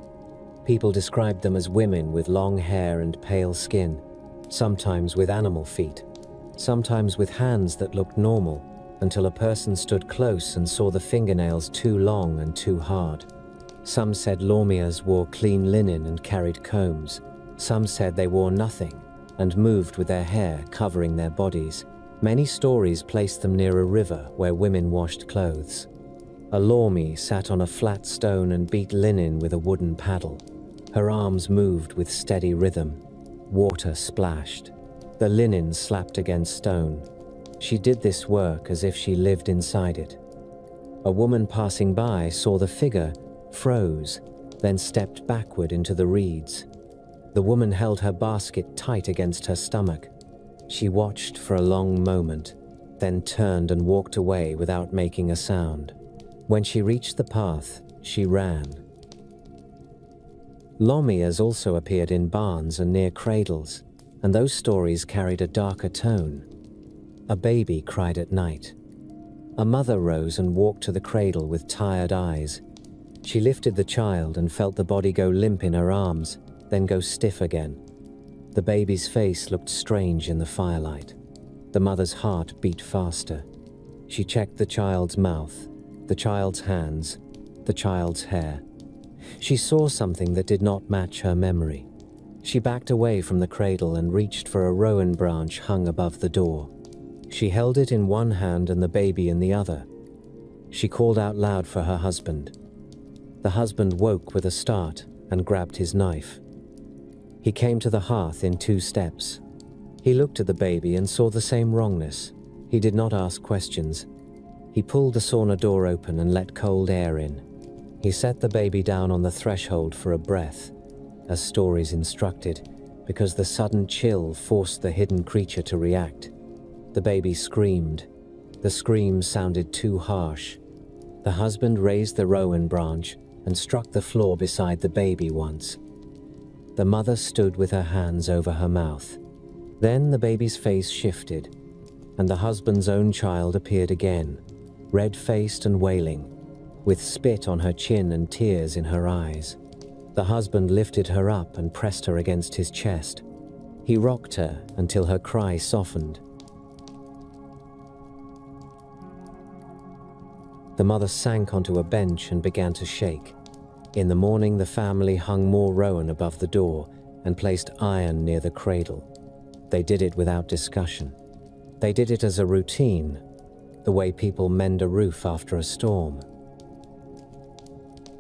People described them as women with long hair and pale skin, sometimes with animal feet, sometimes with hands that looked normal, until a person stood close and saw the fingernails too long and too hard. Some said Lormias wore clean linen and carried combs. Some said they wore nothing and moved with their hair covering their bodies. Many stories placed them near a river where women washed clothes. A Lormi sat on a flat stone and beat linen with a wooden paddle. Her arms moved with steady rhythm. Water splashed. The linen slapped against stone. She did this work as if she lived inside it. A woman passing by saw the figure, froze, then stepped backward into the reeds. The woman held her basket tight against her stomach. She watched for a long moment, then turned and walked away without making a sound. When she reached the path, she ran. Lormias also appeared in barns and near cradles, and those stories carried a darker tone. A baby cried at night. A mother rose and walked to the cradle with tired eyes. She lifted the child and felt the body go limp in her arms, then go stiff again. The baby's face looked strange in the firelight. The mother's heart beat faster. She checked the child's mouth, the child's hands, the child's hair. She saw something that did not match her memory. She backed away from the cradle and reached for a rowan branch hung above the door. She held it in one hand and the baby in the other. She called out loud for her husband. The husband woke with a start and grabbed his knife. He came to the hearth in 2 steps. He looked at the baby and saw the same wrongness. He did not ask questions. He pulled the sauna door open and let cold air in. He set the baby down on the threshold for a breath, as stories instructed, because the sudden chill forced the hidden creature to react. The baby screamed. The scream sounded too harsh. The husband raised the rowan branch and struck the floor beside the baby once. The mother stood with her hands over her mouth. Then the baby's face shifted, and the husband's own child appeared again, red-faced and wailing, with spit on her chin and tears in her eyes. The husband lifted her up and pressed her against his chest. He rocked her until her cry softened. The mother sank onto a bench and began to shake. In the morning, the family hung more rowan above the door and placed iron near the cradle. They did it without discussion. They did it as a routine, the way people mend a roof after a storm.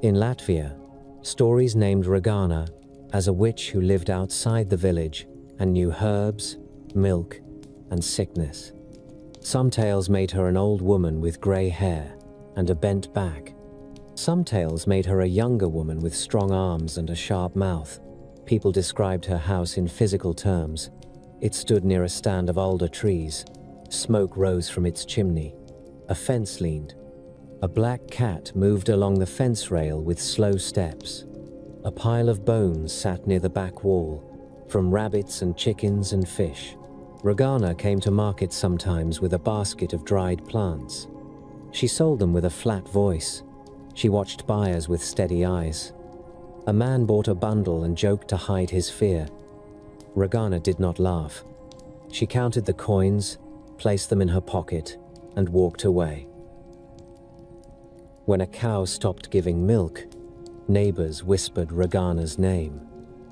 In Latvia, stories named Ragana as a witch who lived outside the village and knew herbs, milk, and sickness. Some tales made her an old woman with grey hair and a bent back. Some tales made her a younger woman with strong arms and a sharp mouth. People described her house in physical terms. It stood near a stand of alder trees. Smoke rose from its chimney. A fence leaned. A black cat moved along the fence rail with slow steps. A pile of bones sat near the back wall, from rabbits and chickens and fish. Ragana came to market sometimes with a basket of dried plants. She sold them with a flat voice. She watched buyers with steady eyes. A man bought a bundle and joked to hide his fear. Ragana did not laugh. She counted the coins, placed them in her pocket, and walked away. When a cow stopped giving milk, neighbors whispered Ragana's name.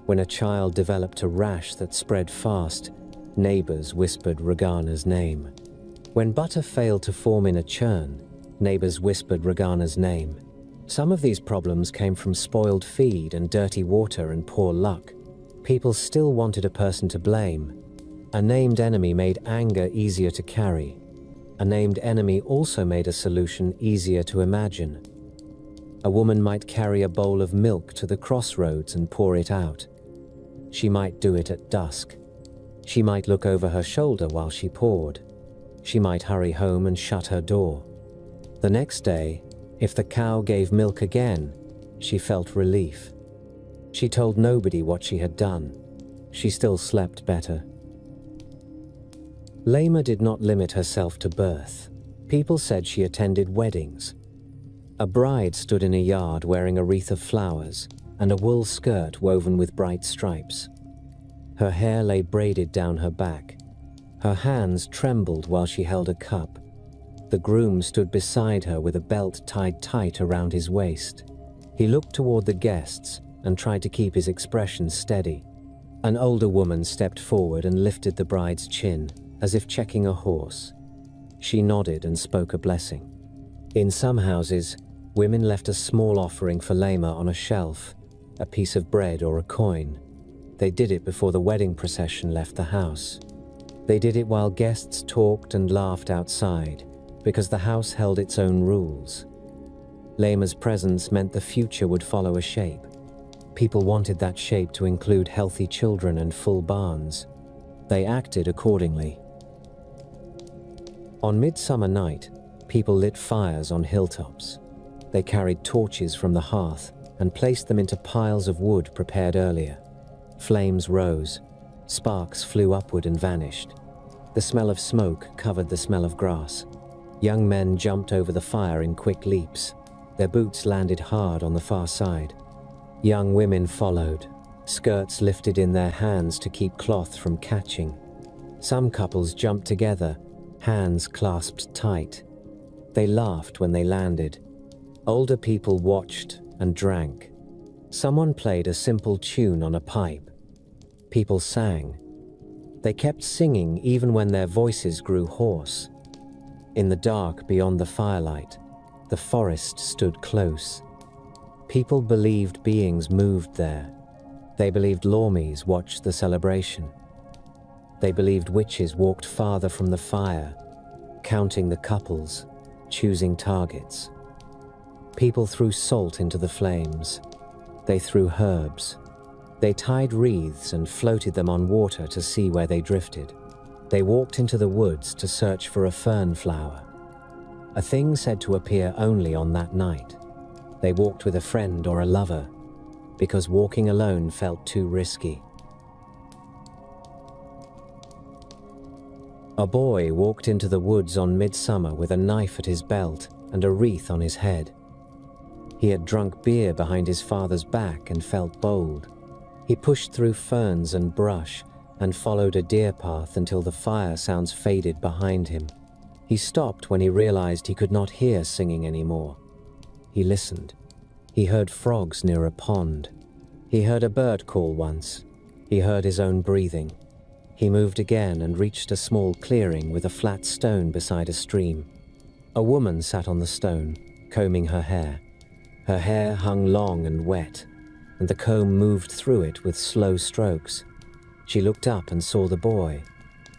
When a child developed a rash that spread fast, neighbors whispered Ragana's name. When butter failed to form in a churn, neighbors whispered Ragana's name. Some of these problems came from spoiled feed and dirty water and poor luck. People still wanted a person to blame. A named enemy made anger easier to carry. A named enemy also made a solution easier to imagine. A woman might carry a bowl of milk to the crossroads and pour it out. She might do it at dusk. She might look over her shoulder while she poured. She might hurry home and shut her door. The next day, if the cow gave milk again, she felt relief. She told nobody what she had done. She still slept better. Lema did not limit herself to birth. People said she attended weddings. A bride stood in a yard wearing a wreath of flowers and a wool skirt woven with bright stripes. Her hair lay braided down her back. Her hands trembled while she held a cup. The groom stood beside her with a belt tied tight around his waist. He looked toward the guests and tried to keep his expression steady. An older woman stepped forward and lifted the bride's chin, as if checking a horse. She nodded and spoke a blessing. In some houses, women left a small offering for Lema on a shelf, a piece of bread or a coin. They did it before the wedding procession left the house. They did it while guests talked and laughed outside, because the house held its own rules. Lema's presence meant the future would follow a shape. People wanted that shape to include healthy children and full barns. They acted accordingly. On midsummer night, people lit fires on hilltops. They carried torches from the hearth and placed them into piles of wood prepared earlier. Flames rose. Sparks flew upward and vanished. The smell of smoke covered the smell of grass. Young men jumped over the fire in quick leaps. Their boots landed hard on the far side. Young women followed, skirts lifted in their hands to keep cloth from catching. Some couples jumped together, hands clasped tight. They laughed when they landed. Older people watched and drank. Someone played a simple tune on a pipe. People sang. They kept singing even when their voices grew hoarse. In the dark beyond the firelight, the forest stood close. People believed beings moved there. They believed lormies watched the celebration. They believed witches walked farther from the fire, counting the couples, choosing targets. People threw salt into the flames. They threw herbs. They tied wreaths and floated them on water to see where they drifted. They walked into the woods to search for a fern flower, a thing said to appear only on that night. They walked with a friend or a lover, because walking alone felt too risky. A boy walked into the woods on midsummer with a knife at his belt and a wreath on his head. He had drunk beer behind his father's back and felt bold. He pushed through ferns and brush and followed a deer path until the fire sounds faded behind him. He stopped when he realized he could not hear singing anymore. He listened. He heard frogs near a pond. He heard a bird call once. He heard his own breathing. He moved again and reached a small clearing with a flat stone beside a stream. A woman sat on the stone, combing her hair. Her hair hung long and wet, and the comb moved through it with slow strokes. She looked up and saw the boy.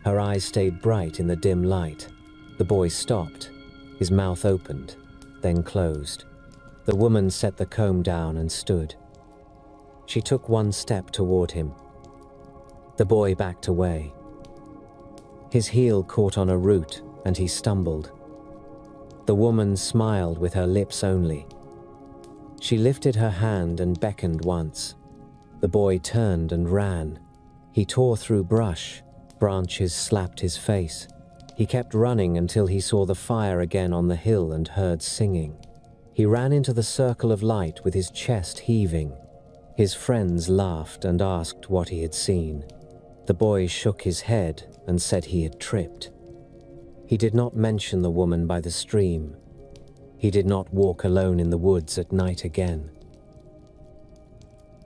Her eyes stayed bright in the dim light. The boy stopped. His mouth opened, then closed. The woman set the comb down and stood. She took one step toward him. The boy backed away. His heel caught on a root and he stumbled. The woman smiled with her lips only. She lifted her hand and beckoned once. The boy turned and ran. He tore through brush. Branches slapped his face. He kept running until he saw the fire again on the hill and heard singing. He ran into the circle of light with his chest heaving. His friends laughed and asked what he had seen. The boy shook his head and said he had tripped. He did not mention the woman by the stream. He did not walk alone in the woods at night again.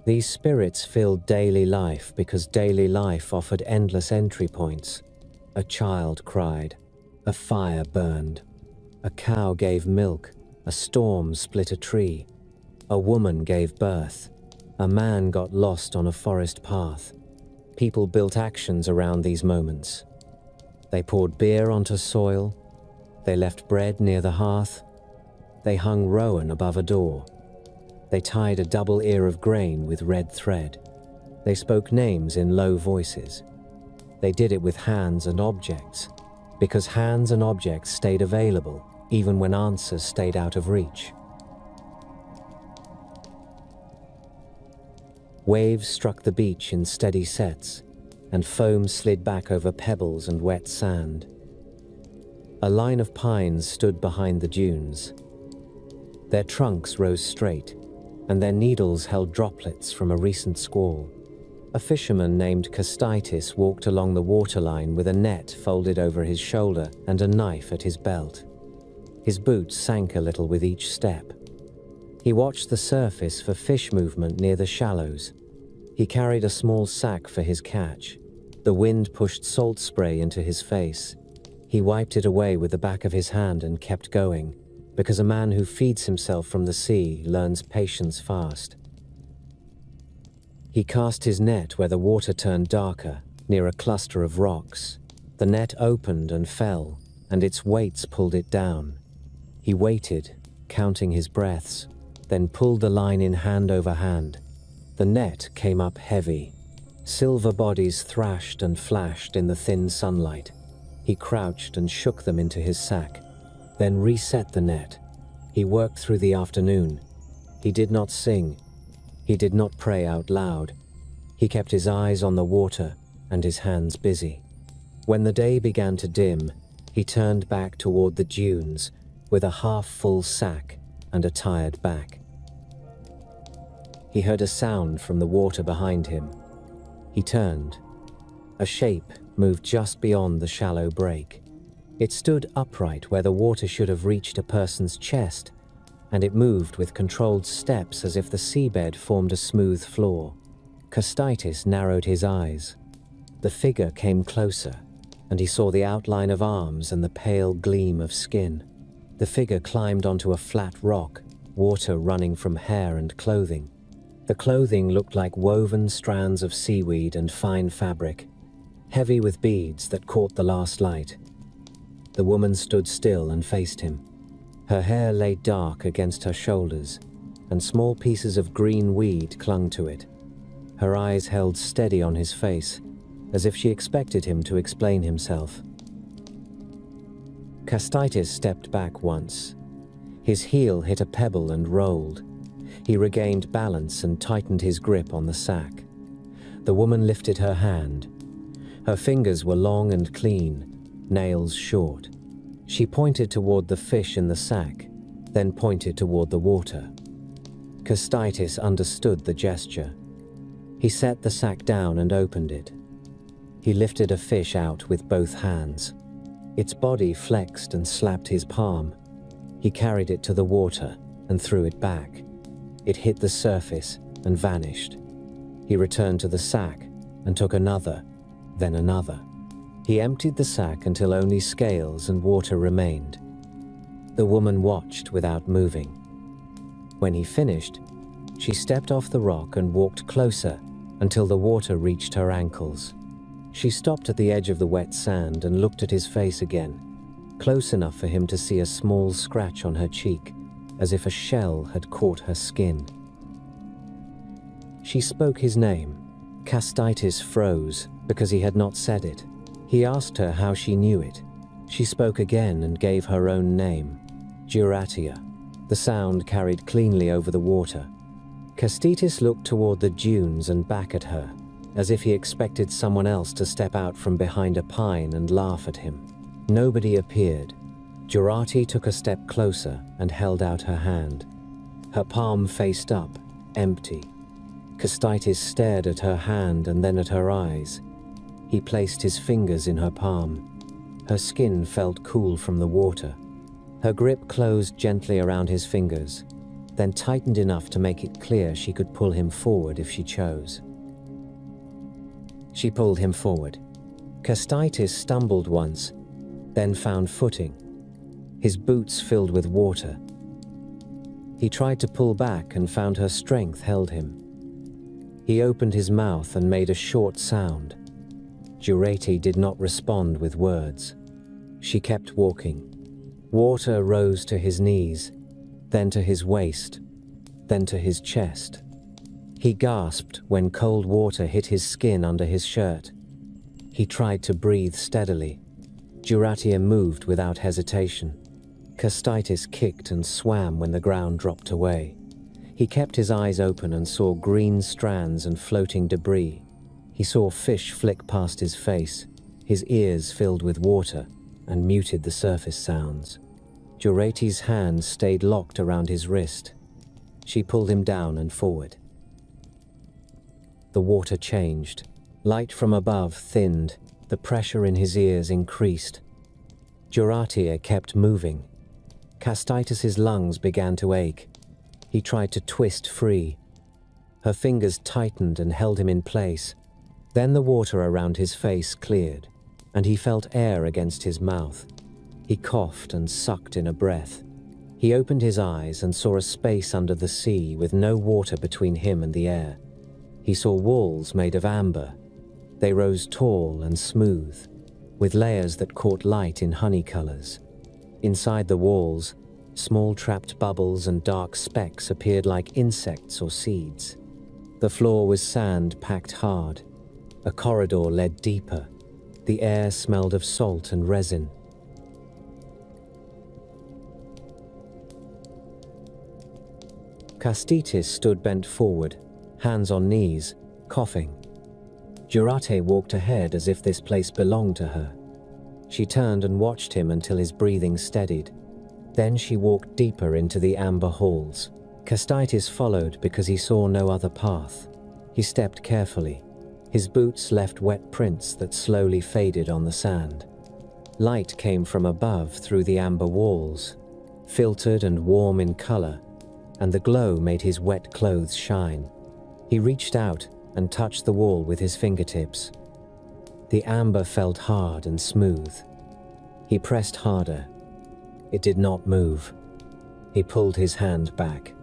These spirits filled daily life because daily life offered endless entry points. A child cried. A fire burned. A cow gave milk. A storm split a tree. A woman gave birth. A man got lost on a forest path. People built actions around these moments. They poured beer onto soil. They left bread near the hearth. They hung rowan above a door. They tied a double ear of grain with red thread. They spoke names in low voices. They did it with hands and objects, because hands and objects stayed available even when answers stayed out of reach. Waves struck the beach in steady sets, and foam slid back over pebbles and wet sand. A line of pines stood behind the dunes. Their trunks rose straight, and their needles held droplets from a recent squall. A fisherman named Castitis walked along the waterline with a net folded over his shoulder and a knife at his belt. His boots sank a little with each step. He watched the surface for fish movement near the shallows. He carried a small sack for his catch. The wind pushed salt spray into his face. He wiped it away with the back of his hand and kept going, because a man who feeds himself from the sea learns patience fast. He cast his net where the water turned darker, near a cluster of rocks. The net opened and fell, and its weights pulled it down. He waited, counting his breaths, then pulled the line in hand over hand. The net came up heavy. Silver bodies thrashed and flashed in the thin sunlight. He crouched and shook them into his sack, then reset the net. He worked through the afternoon. He did not sing. He did not pray out loud. He kept his eyes on the water and his hands busy. When the day began to dim, he turned back toward the dunes with a half-full sack and a tired back. He heard a sound from the water behind him. He turned. A shape moved just beyond the shallow break. It stood upright where the water should have reached a person's chest, and it moved with controlled steps as if the seabed formed a smooth floor. Kestitis narrowed his eyes. The figure came closer, and he saw the outline of arms and the pale gleam of skin. The figure climbed onto a flat rock, water running from hair and clothing. The clothing looked like woven strands of seaweed and fine fabric, heavy with beads that caught the last light. The woman stood still and faced him. Her hair lay dark against her shoulders, and small pieces of green weed clung to it. Her eyes held steady on his face, as if she expected him to explain himself. Kestitis stepped back once. His heel hit a pebble and rolled. He regained balance and tightened his grip on the sack. The woman lifted her hand. Her fingers were long and clean, nails short. She pointed toward the fish in the sack, then pointed toward the water. Kestitis understood the gesture. He set the sack down and opened it. He lifted a fish out with both hands. Its body flexed and slapped his palm. He carried it to the water and threw it back. It hit the surface and vanished. He returned to the sack and took another, then another. He emptied the sack until only scales and water remained. The woman watched without moving. When he finished, she stepped off the rock and walked closer until the water reached her ankles. She stopped at the edge of the wet sand and looked at his face again, close enough for him to see a small scratch on her cheek, as if a shell had caught her skin. She spoke his name. Kestitis froze because he had not said it. He asked her how she knew it. She spoke again and gave her own name, Juratia. The sound carried cleanly over the water. Kestitis looked toward the dunes and back at her, as if he expected someone else to step out from behind a pine and laugh at him. Nobody appeared. Jurati took a step closer and held out her hand. Her palm faced up, empty. Kestitis stared at her hand and then at her eyes. He placed his fingers in her palm. Her skin felt cool from the water. Her grip closed gently around his fingers, then tightened enough to make it clear she could pull him forward if she chose. She pulled him forward. Kestitis stumbled once, then found footing. His boots filled with water. He tried to pull back and found her strength held him. He opened his mouth and made a short sound. Jurati did not respond with words. She kept walking. Water rose to his knees, then to his waist, then to his chest. He gasped when cold water hit his skin under his shirt. He tried to breathe steadily. Juratia moved without hesitation. Kestitis kicked and swam when the ground dropped away. He kept his eyes open and saw green strands and floating debris. He saw fish flick past his face, his ears filled with water, and muted the surface sounds. Jurati's hand stayed locked around his wrist. She pulled him down and forward. The water changed. Light from above thinned. The pressure in his ears increased. Juratia kept moving. Kestitis's lungs began to ache. He tried to twist free. Her fingers tightened and held him in place. Then the water around his face cleared, and he felt air against his mouth. He coughed and sucked in a breath. He opened his eyes and saw a space under the sea with no water between him and the air. He saw walls made of amber. They rose tall and smooth, with layers that caught light in honey colors. Inside the walls, small trapped bubbles and dark specks appeared like insects or seeds. The floor was sand packed hard. A corridor led deeper. The air smelled of salt and resin. Kestitis stood bent forward, hands on knees, coughing. Jurate walked ahead as if this place belonged to her. She turned and watched him until his breathing steadied. Then she walked deeper into the amber halls. Kestitis followed because he saw no other path. He stepped carefully. His boots left wet prints that slowly faded on the sand. Light came from above through the amber walls, filtered and warm in color, and the glow made his wet clothes shine. He reached out and touched the wall with his fingertips. The amber felt hard and smooth. He pressed harder. It did not move. He pulled his hand back.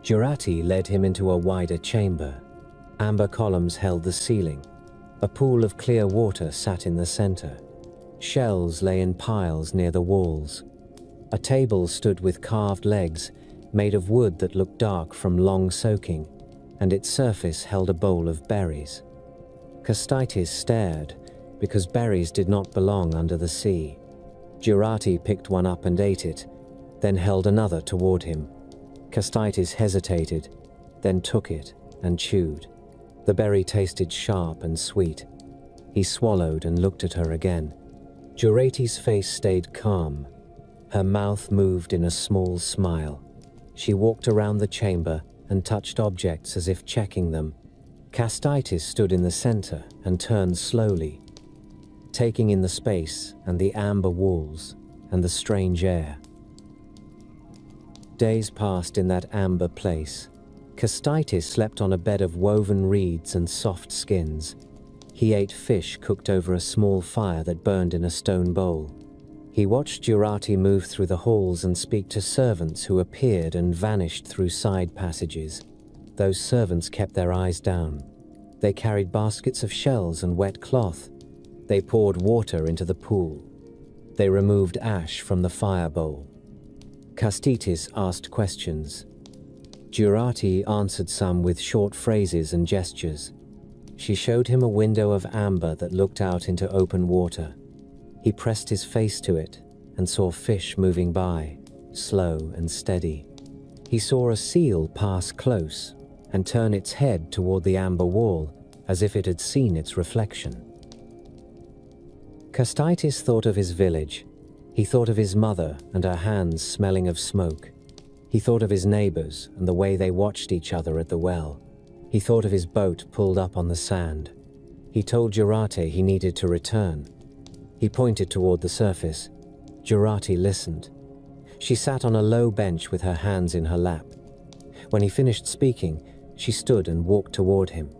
Jurati led him into a wider chamber. Amber columns held the ceiling. A pool of clear water sat in the center. Shells lay in piles near the walls. A table stood with carved legs, made of wood that looked dark from long soaking, and its surface held a bowl of berries. Kastitis stared, because berries did not belong under the sea. Jurati picked one up and ate it, then held another toward him. Kastitis hesitated, then took it and chewed. The berry tasted sharp and sweet. He swallowed and looked at her again. Jurati's face stayed calm. Her mouth moved in a small smile. She walked around the chamber and touched objects as if checking them. Kastitis stood in the center and turned slowly, taking in the space and the amber walls and the strange air. Days passed in that amber place. Kastitis slept on a bed of woven reeds and soft skins. He ate fish cooked over a small fire that burned in a stone bowl. He watched Jurati move through the halls and speak to servants who appeared and vanished through side passages. Those servants kept their eyes down. They carried baskets of shells and wet cloth. They poured water into the pool. They removed ash from the fire bowl. Kastitis asked questions. Jurati answered some with short phrases and gestures. She showed him a window of amber that looked out into open water. He pressed his face to it and saw fish moving by, slow and steady. He saw a seal pass close and turn its head toward the amber wall as if it had seen its reflection. Kastitis thought of his village. He thought of his mother and her hands smelling of smoke. He thought of his neighbors and the way they watched each other at the well. He thought of his boat pulled up on the sand. He told Jurati he needed to return. He pointed toward the surface. Jurati listened. She sat on a low bench with her hands in her lap. When he finished speaking, she stood and walked toward him.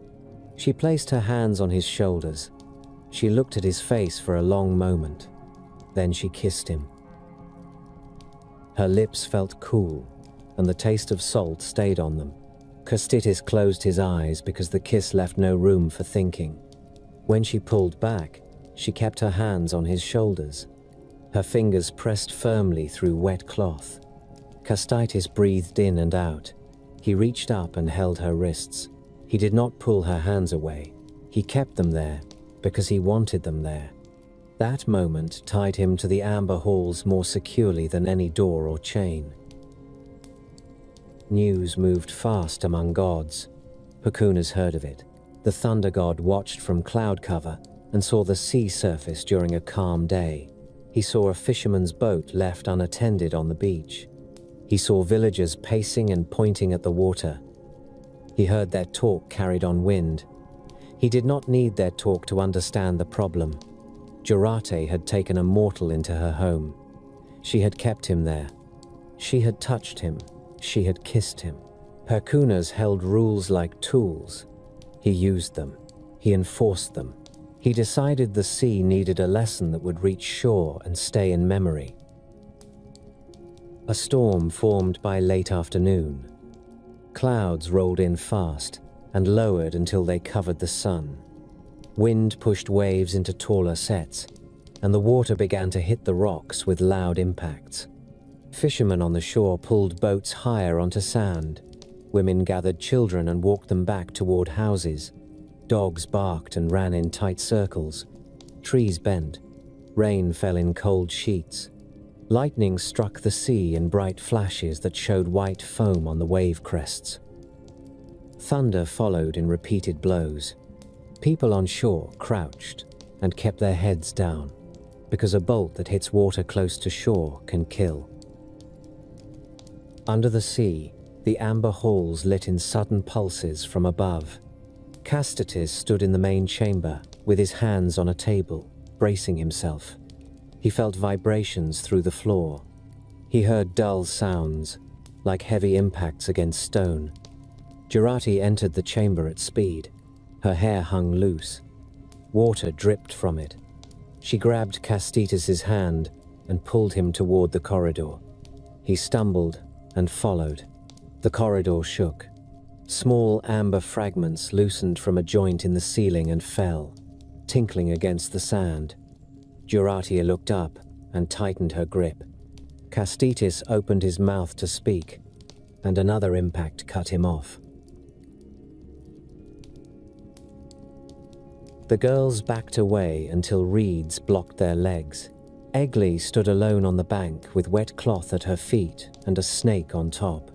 She placed her hands on his shoulders. She looked at his face for a long moment. Then she kissed him. Her lips felt cool, and the taste of salt stayed on them. Kastitis closed his eyes because the kiss left no room for thinking. When she pulled back, she kept her hands on his shoulders. Her fingers pressed firmly through wet cloth. Kastitis breathed in and out. He reached up and held her wrists. He did not pull her hands away. He kept them there because he wanted them there. That moment tied him to the amber halls more securely than any door or chain. News moved fast among gods. Pacunas heard of it. The thunder god watched from cloud cover and saw the sea surface during a calm day. He saw a fisherman's boat left unattended on the beach. He saw villagers pacing and pointing at the water. He heard their talk carried on wind. He did not need their talk to understand the problem. Jurati had taken a mortal into her home. She had kept him there. She had touched him. She had kissed him. Pacunas held rules like tools. He used them. He enforced them. He decided the sea needed a lesson that would reach shore and stay in memory. A storm formed by late afternoon. Clouds rolled in fast and lowered until they covered the sun. Wind pushed waves into taller sets, and the water began to hit the rocks with loud impacts. Fishermen on the shore pulled boats higher onto sand. Women gathered children and walked them back toward houses. Dogs barked and ran in tight circles. Trees bent. Rain fell in cold sheets. Lightning struck the sea in bright flashes that showed white foam on the wave crests. Thunder followed in repeated blows. People on shore crouched and kept their heads down, because a bolt that hits water close to shore can kill. Under the sea, the amber halls lit in sudden pulses from above. Castitis stood in the main chamber, with his hands on a table, bracing himself. He felt vibrations through the floor. He heard dull sounds, like heavy impacts against stone. Jurati entered the chamber at speed. Her hair hung loose. Water dripped from it. She grabbed Castitis's hand and pulled him toward the corridor. He stumbled and followed. The corridor shook. Small amber fragments loosened from a joint in the ceiling and fell, tinkling against the sand. Jurati looked up and tightened her grip. Castitis opened his mouth to speak, and another impact cut him off. The girls backed away until reeds blocked their legs. Egli stood alone on the bank with wet cloth at her feet and a snake on top.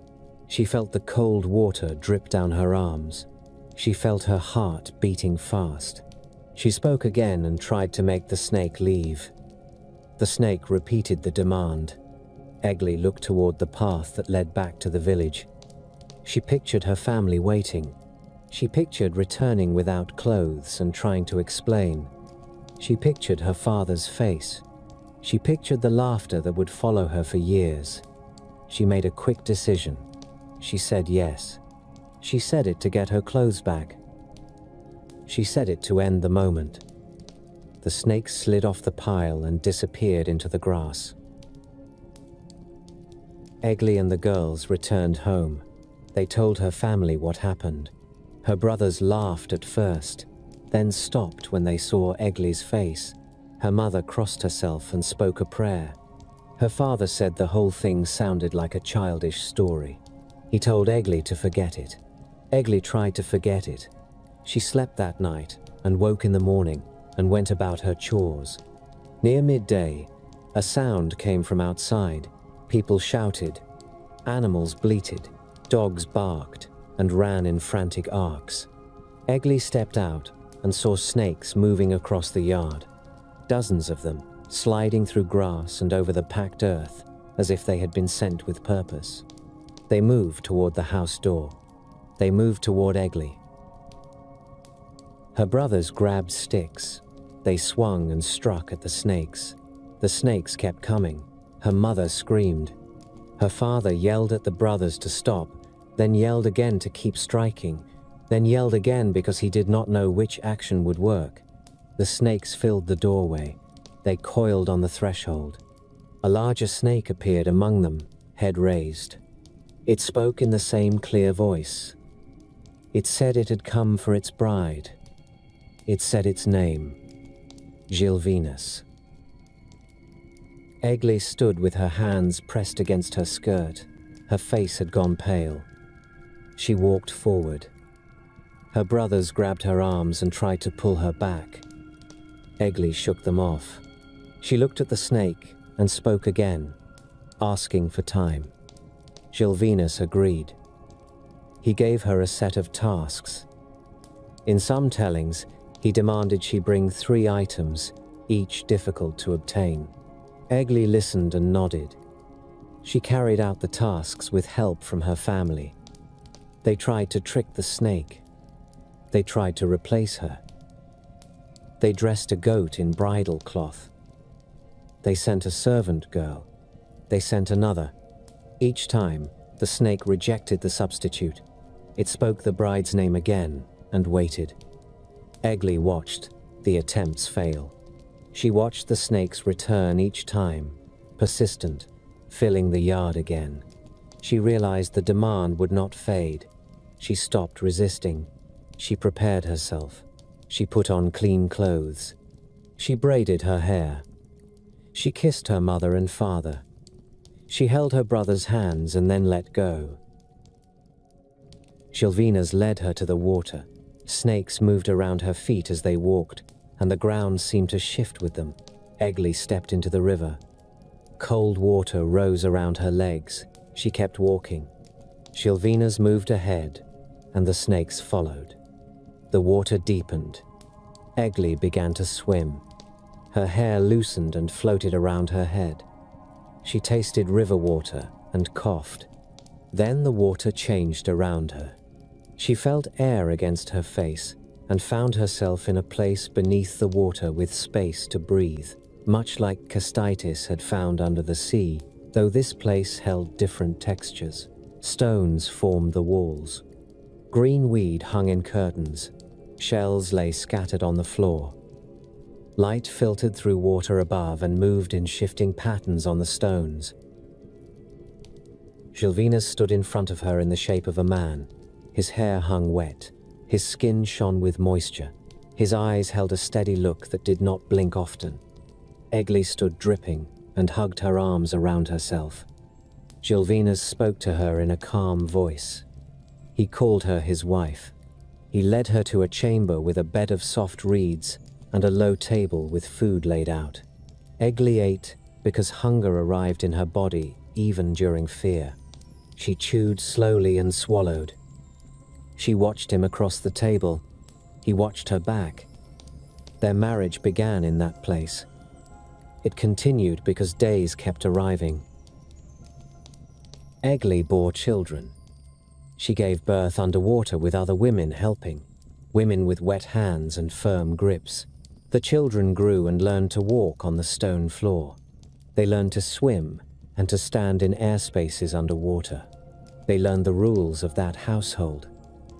She felt the cold water drip down her arms. She felt her heart beating fast. She spoke again and tried to make the snake leave. The snake repeated the demand. Egli looked toward the path that led back to the village. She pictured her family waiting. She pictured returning without clothes and trying to explain. She pictured her father's face. She pictured the laughter that would follow her for years. She made a quick decision. She said yes. She said it to get her clothes back. She said it to end the moment. The snake slid off the pile and disappeared into the grass. Egli and the girls returned home. They told her family what happened. Her brothers laughed at first, then stopped when they saw Egli's face. Her mother crossed herself and spoke a prayer. Her father said the whole thing sounded like a childish story. He told Egli to forget it. Egli tried to forget it. She slept that night and woke in the morning and went about her chores. Near midday, a sound came from outside. People shouted. Animals bleated. Dogs barked and ran in frantic arcs. Egli stepped out and saw snakes moving across the yard. Dozens of them, sliding through grass and over the packed earth as if they had been sent with purpose. They moved toward the house door. They moved toward Egli. Her brothers grabbed sticks. They swung and struck at the snakes. The snakes kept coming. Her mother screamed. Her father yelled at the brothers to stop, then yelled again to keep striking, then yelled again because he did not know which action would work. The snakes filled the doorway. They coiled on the threshold. A larger snake appeared among them, head raised. It spoke in the same clear voice. It said it had come for its bride. It said its name, Gilvinus. Egli stood with her hands pressed against her skirt. Her face had gone pale. She walked forward. Her brothers grabbed her arms and tried to pull her back. Egli shook them off. She looked at the snake and spoke again, asking for time. Gilvinus agreed. He gave her a set of tasks. In some tellings, he demanded she bring 3 items, each difficult to obtain. Egli listened and nodded. She carried out the tasks with help from her family. They tried to trick the snake. They tried to replace her. They dressed a goat in bridal cloth. They sent a servant girl. They sent another. Each time, the snake rejected the substitute. It spoke the bride's name again and waited. Egli watched the attempts fail. She watched the snakes return each time, persistent, filling the yard again. She realized the demand would not fade. She stopped resisting. She prepared herself. She put on clean clothes. She braided her hair. She kissed her mother and father. She held her brother's hands and then let go. Gilvinus led her to the water. Snakes moved around her feet as they walked, and the ground seemed to shift with them. Egli stepped into the river. Cold water rose around her legs. She kept walking. Gilvinus moved ahead, and the snakes followed. The water deepened. Egli began to swim. Her hair loosened and floated around her head. She tasted river water and coughed. Then the water changed around her. She felt air against her face and found herself in a place beneath the water with space to breathe, much like Castitis had found under the sea, though this place held different textures. Stones formed the walls. Green weed hung in curtains. Shells lay scattered on the floor. Light filtered through water above and moved in shifting patterns on the stones. Gilvinus stood in front of her in the shape of a man. His hair hung wet. His skin shone with moisture. His eyes held a steady look that did not blink often. Egli stood dripping and hugged her arms around herself. Gilvinus spoke to her in a calm voice. He called her his wife. He led her to a chamber with a bed of soft reeds and a low table with food laid out. Egli ate because hunger arrived in her body even during fear. She chewed slowly and swallowed. She watched him across the table. He watched her back. Their marriage began in that place. It continued because days kept arriving. Egli bore children. She gave birth underwater with other women helping, women with wet hands and firm grips. The children grew and learned to walk on the stone floor. They learned to swim and to stand in airspaces underwater. They learned the rules of that household.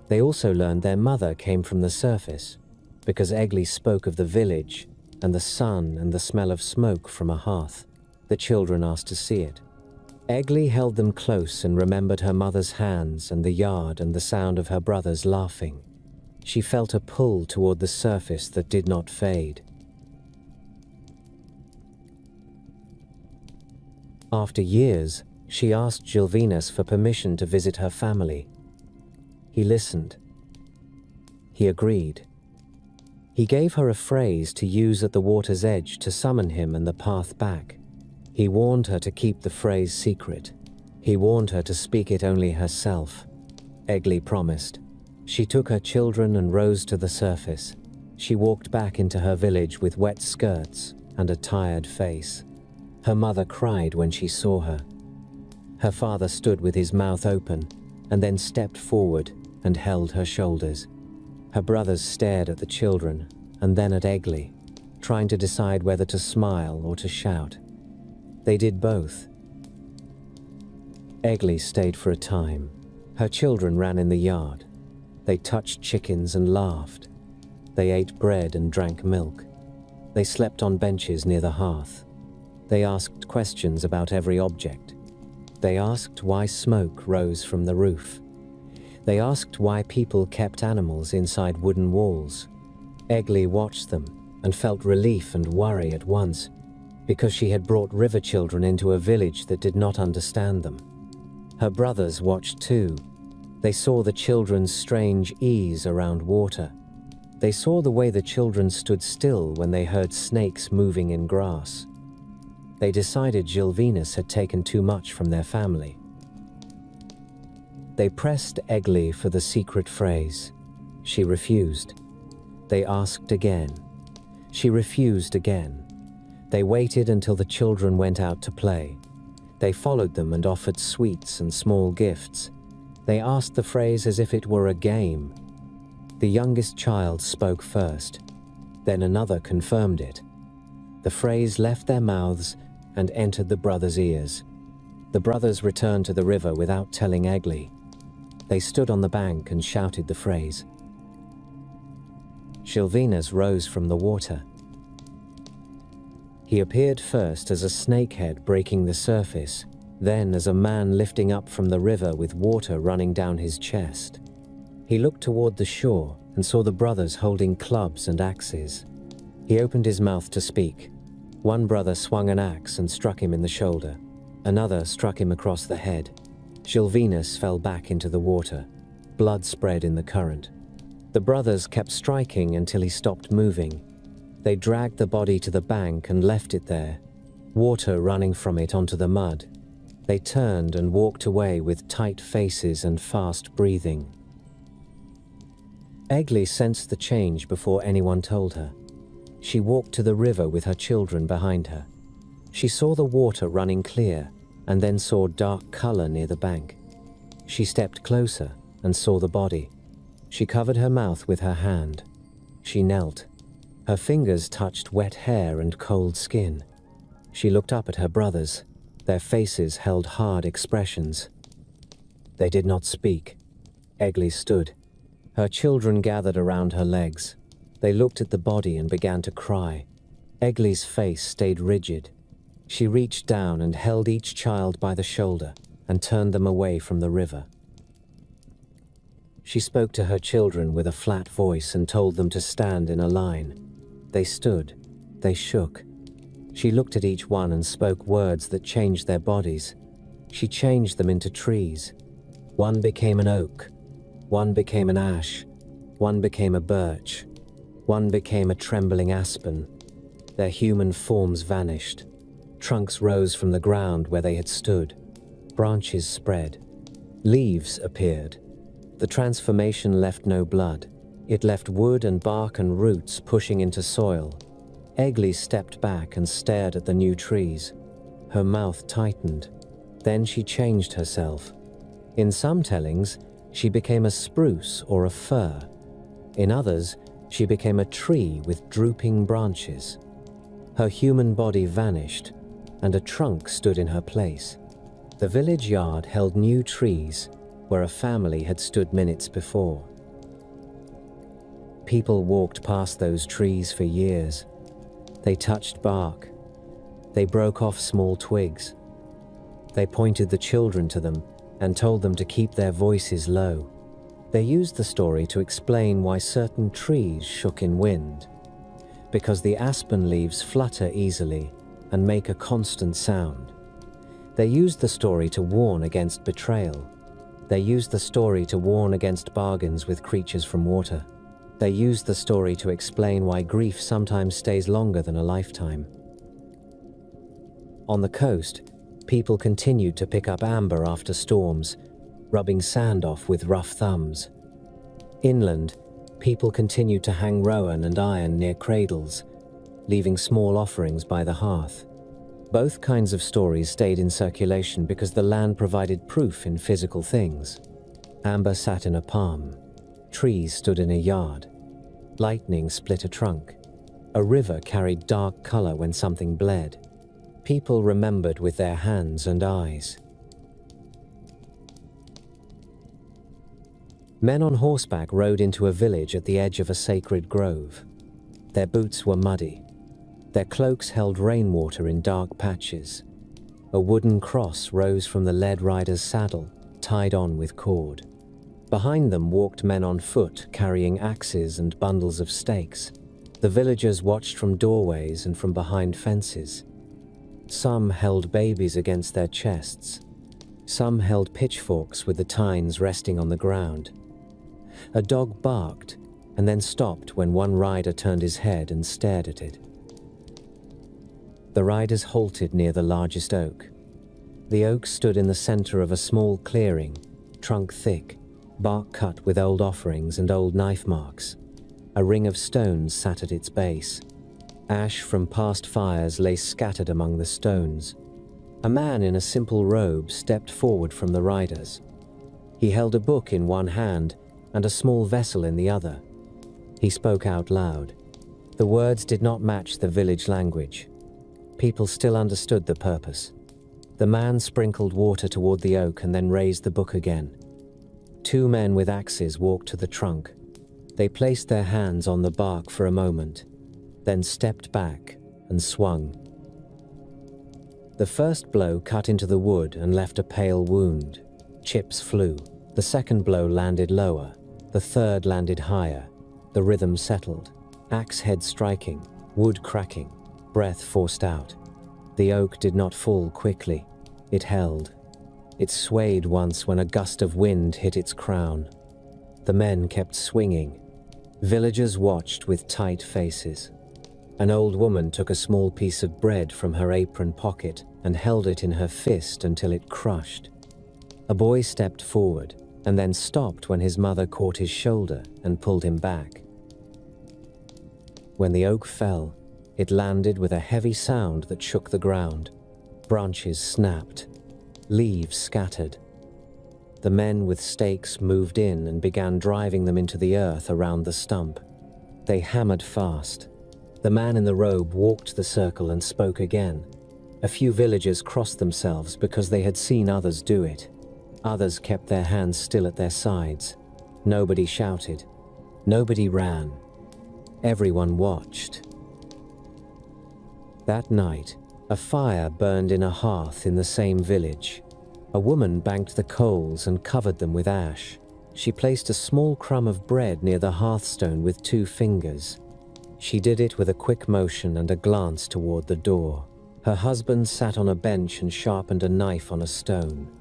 They also learned their mother came from the surface, because Egli spoke of the village and the sun and the smell of smoke from a hearth. The children asked to see it. Egli held them close and remembered her mother's hands and the yard and the sound of her brothers laughing. She felt a pull toward the surface that did not fade. After years, she asked Gilvinus for permission to visit her family. He listened. He agreed. He gave her a phrase to use at the water's edge to summon him and the path back. He warned her to keep the phrase secret. He warned her to speak it only herself. Egli promised. She took her children and rose to the surface. She walked back into her village with wet skirts and a tired face. Her mother cried when she saw her. Her father stood with his mouth open and then stepped forward and held her shoulders. Her brothers stared at the children and then at Egli, trying to decide whether to smile or to shout. They did both. Egli stayed for a time. Her children ran in the yard. They touched chickens and laughed. They ate bread and drank milk. They slept on benches near the hearth. They asked questions about every object. They asked why smoke rose from the roof. They asked why people kept animals inside wooden walls. Egli watched them and felt relief and worry at once, because she had brought river children into a village that did not understand them. Her brothers watched too. They saw the children's strange ease around water. They saw the way the children stood still when they heard snakes moving in grass. They decided Gilvinus had taken too much from their family. They pressed Egli for the secret phrase. She refused. They asked again. She refused again. They waited until the children went out to play. They followed them and offered sweets and small gifts. They asked the phrase as if it were a game. The youngest child spoke first. Then another confirmed it. The phrase left their mouths and entered the brothers' ears. The brothers returned to the river without telling Egli. They stood on the bank and shouted the phrase. Gilvinus rose from the water. He appeared first as a snakehead breaking the surface, then as a man lifting up from the river with water running down his chest. He looked toward the shore and saw the brothers holding clubs and axes. He opened his mouth to speak. One brother swung an axe and struck him in the shoulder. Another struck him across the head. Gilvinus fell back into the water. Blood spread in the current. The brothers kept striking until he stopped moving. They dragged the body to the bank and left it there, water running from it onto the mud. They turned and walked away with tight faces and fast breathing. Egli sensed the change before anyone told her. She walked to the river with her children behind her. She saw the water running clear and then saw dark color near the bank. She stepped closer and saw the body. She covered her mouth with her hand. She knelt. Her fingers touched wet hair and cold skin. She looked up at her brothers. Their faces held hard expressions. They did not speak. Egli stood. Her children gathered around her legs. They looked at the body and began to cry. Egli's face stayed rigid. She reached down and held each child by the shoulder and turned them away from the river. She spoke to her children with a flat voice and told them to stand in a line. They stood. They shook. She looked at each one and spoke words that changed their bodies. She changed them into trees. One became an oak. One became an ash. One became a birch. One became a trembling aspen. Their human forms vanished. Trunks rose from the ground where they had stood. Branches spread. Leaves appeared. The transformation left no blood. It left wood and bark and roots pushing into soil. Egli stepped back and stared at the new trees. Her mouth tightened. Then she changed herself. In some tellings, she became a spruce or a fir. In others, she became a tree with drooping branches. Her human body vanished, and a trunk stood in her place. The village yard held new trees where a family had stood minutes before. People walked past those trees for years. They touched bark. They broke off small twigs. They pointed the children to them and told them to keep their voices low. They used the story to explain why certain trees shook in wind, because the aspen leaves flutter easily and make a constant sound. They used the story to warn against betrayal. They used the story to warn against bargains with creatures from water. They used the story to explain why grief sometimes stays longer than a lifetime. On the coast, people continued to pick up amber after storms, rubbing sand off with rough thumbs. Inland, people continued to hang rowan and iron near cradles, leaving small offerings by the hearth. Both kinds of stories stayed in circulation because the land provided proof in physical things. Amber sat in a palm. Trees stood in a yard. Lightning split a trunk. A river carried dark color when something bled. People remembered with their hands and eyes. Men on horseback rode into a village at the edge of a sacred grove. Their boots were muddy. Their cloaks held rainwater in dark patches. A wooden cross rose from the led rider's saddle, tied on with cord. Behind them walked men on foot, carrying axes and bundles of stakes. The villagers watched from doorways and from behind fences. Some held babies against their chests. Some held pitchforks with the tines resting on the ground. A dog barked and then stopped when one rider turned his head and stared at it. The riders halted near the largest oak. The oak stood in the center of a small clearing, trunk thick, bark cut with old offerings and old knife marks. A ring of stones sat at its base. Ash from past fires lay scattered among the stones. A man in a simple robe stepped forward from the riders. He held a book in one hand and a small vessel in the other. He spoke out loud. The words did not match the village language. People still understood the purpose. The man sprinkled water toward the oak and then raised the book again. Two men with axes walked to the trunk. They placed their hands on the bark for a moment, then stepped back and swung. The first blow cut into the wood and left a pale wound. Chips flew. The second blow landed lower. The third landed higher. The rhythm settled. Axe head striking, wood cracking, breath forced out. The oak did not fall quickly. It held. It swayed once when a gust of wind hit its crown. The men kept swinging. Villagers watched with tight faces. An old woman took a small piece of bread from her apron pocket and held it in her fist until it crushed. A boy stepped forward and then stopped when his mother caught his shoulder and pulled him back. When the oak fell, it landed with a heavy sound that shook the ground. Branches snapped. Leaves scattered. The men with stakes moved in and began driving them into the earth around the stump. They hammered fast. The man in the robe walked the circle and spoke again. A few villagers crossed themselves because they had seen others do it. Others kept their hands still at their sides. Nobody shouted. Nobody ran. Everyone watched. That night, a fire burned in a hearth in the same village. A woman banked the coals and covered them with ash. She placed a small crumb of bread near the hearthstone with 2 fingers. She did it with a quick motion and a glance toward the door. Her husband sat on a bench and sharpened a knife on a stone.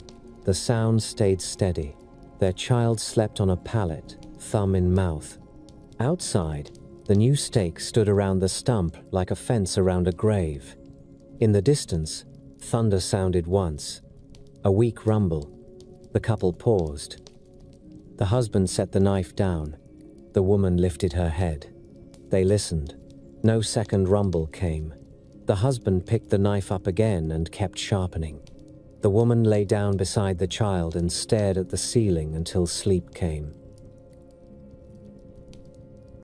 The sound stayed steady. Their child slept on a pallet, thumb in mouth. Outside, the new stake stood around the stump like a fence around a grave. In the distance, thunder sounded once. A weak rumble. The couple paused. The husband set the knife down. The woman lifted her head. They listened. No second rumble came. The husband picked the knife up again and kept sharpening. The woman lay down beside the child and stared at the ceiling until sleep came.